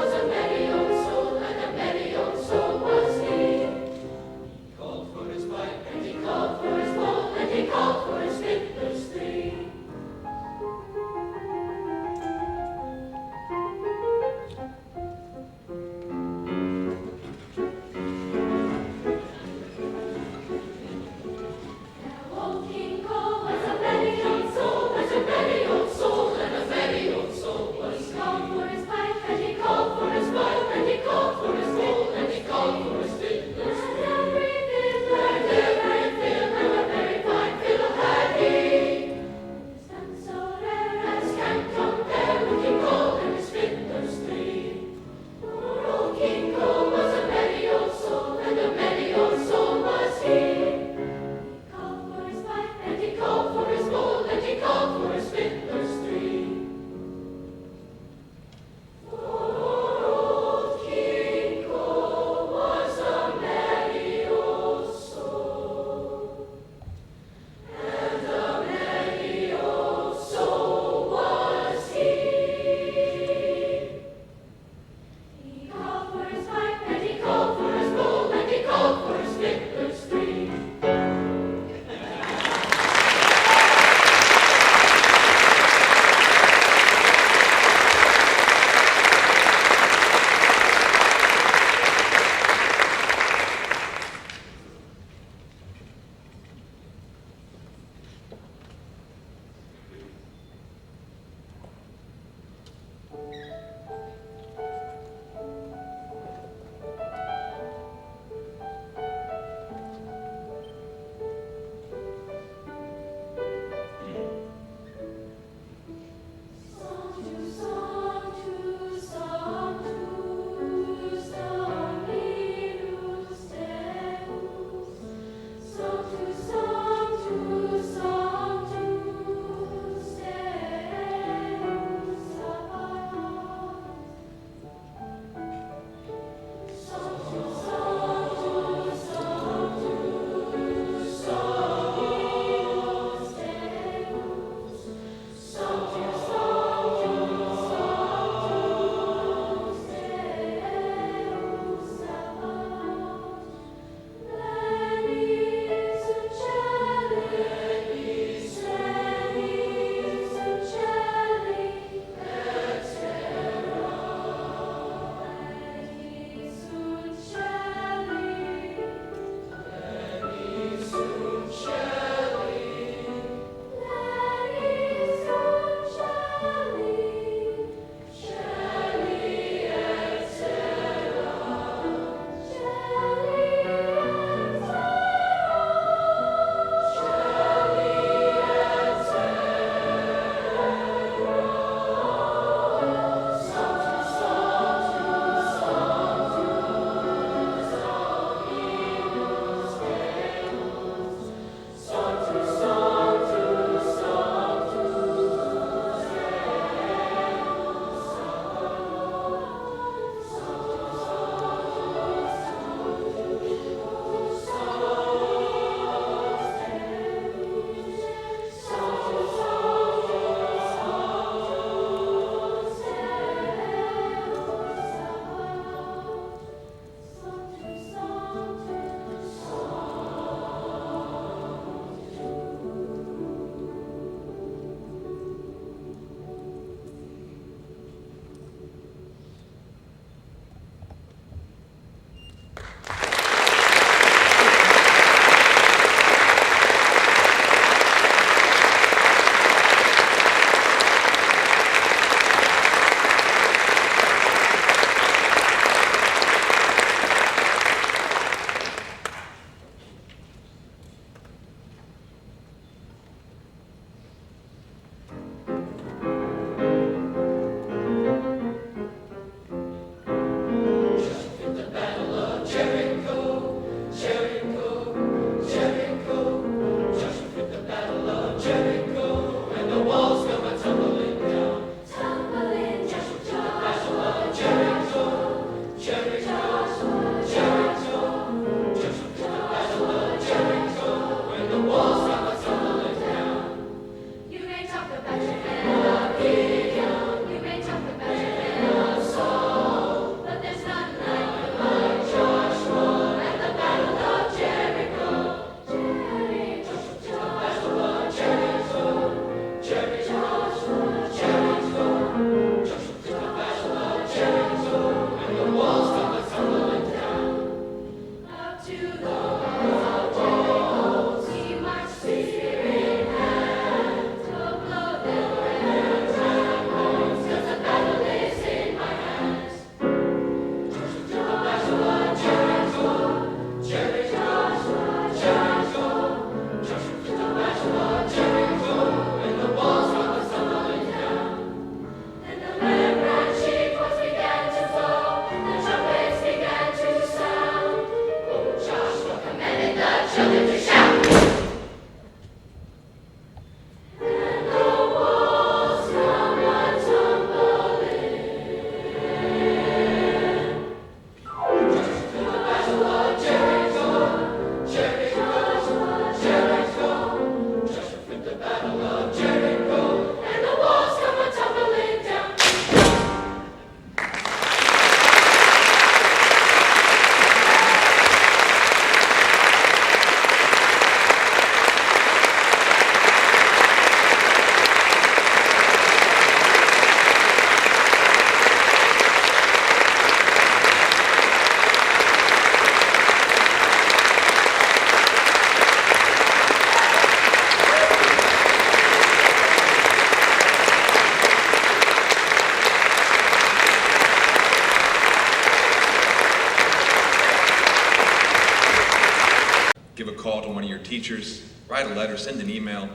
call to one of your teachers, write a letter, send an email.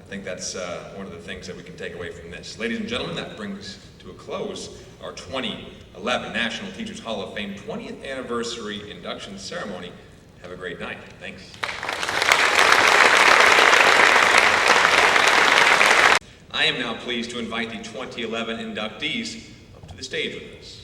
I think that's one of the things that we can take away from this. Ladies and gentlemen, that brings to a close our 2011 National Teachers Hall of Fame 20th Anniversary Induction Ceremony. Have a great night. Thanks. I am now pleased to invite the 2011 inductees up to the stage with us.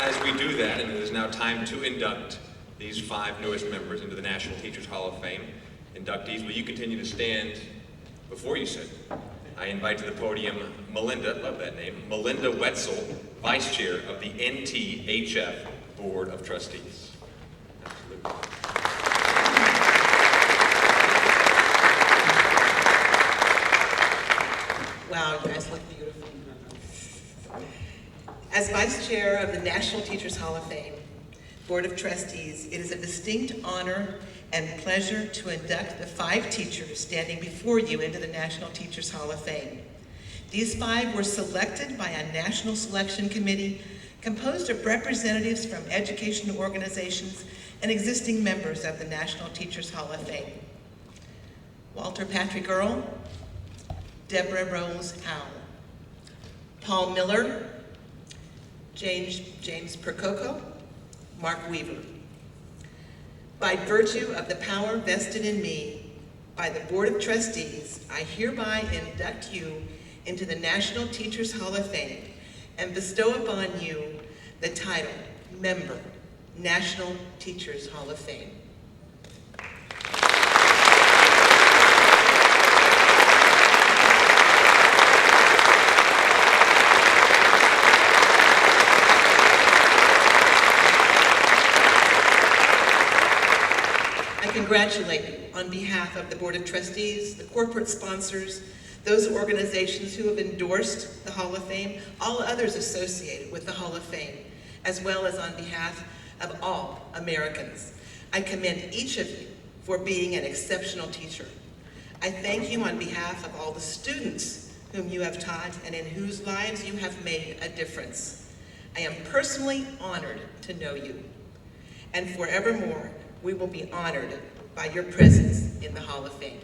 As we do that, and it is now time to induct these 5 newest members into the National Teachers Hall of Fame. Inductees, will you continue to stand before you sit? I invite to the podium Melinda, love that name, Melinda Wetzel, Vice Chair of the NTHF Board of Trustees. Absolutely. Wow, you guys look beautiful. As Vice Chair of the National Teachers Hall of Fame Board of Trustees, it is a distinct honor and pleasure to induct the 5 teachers standing before you into the National Teachers Hall of Fame. These 5 were selected by a national selection committee composed of representatives from educational organizations and existing members of the National Teachers Hall of Fame. Walter Patrick Earl, Deborah Rose Howell, Paul Miller, James Percoco, Mark Weaver. By virtue of the power vested in me by the Board of Trustees, I hereby induct you into the National Teachers Hall of Fame and bestow upon you the title, Member, National Teachers Hall of Fame. I congratulate you on behalf of the Board of Trustees, the corporate sponsors, those organizations who have endorsed the Hall of Fame, all others associated with the Hall of Fame, as well as on behalf of all Americans. I commend each of you for being an exceptional teacher. I thank you on behalf of all the students whom you have taught and in whose lives you have made a difference. I am personally honored to know you, and forevermore we will be honored by your presence in the Hall of Fame.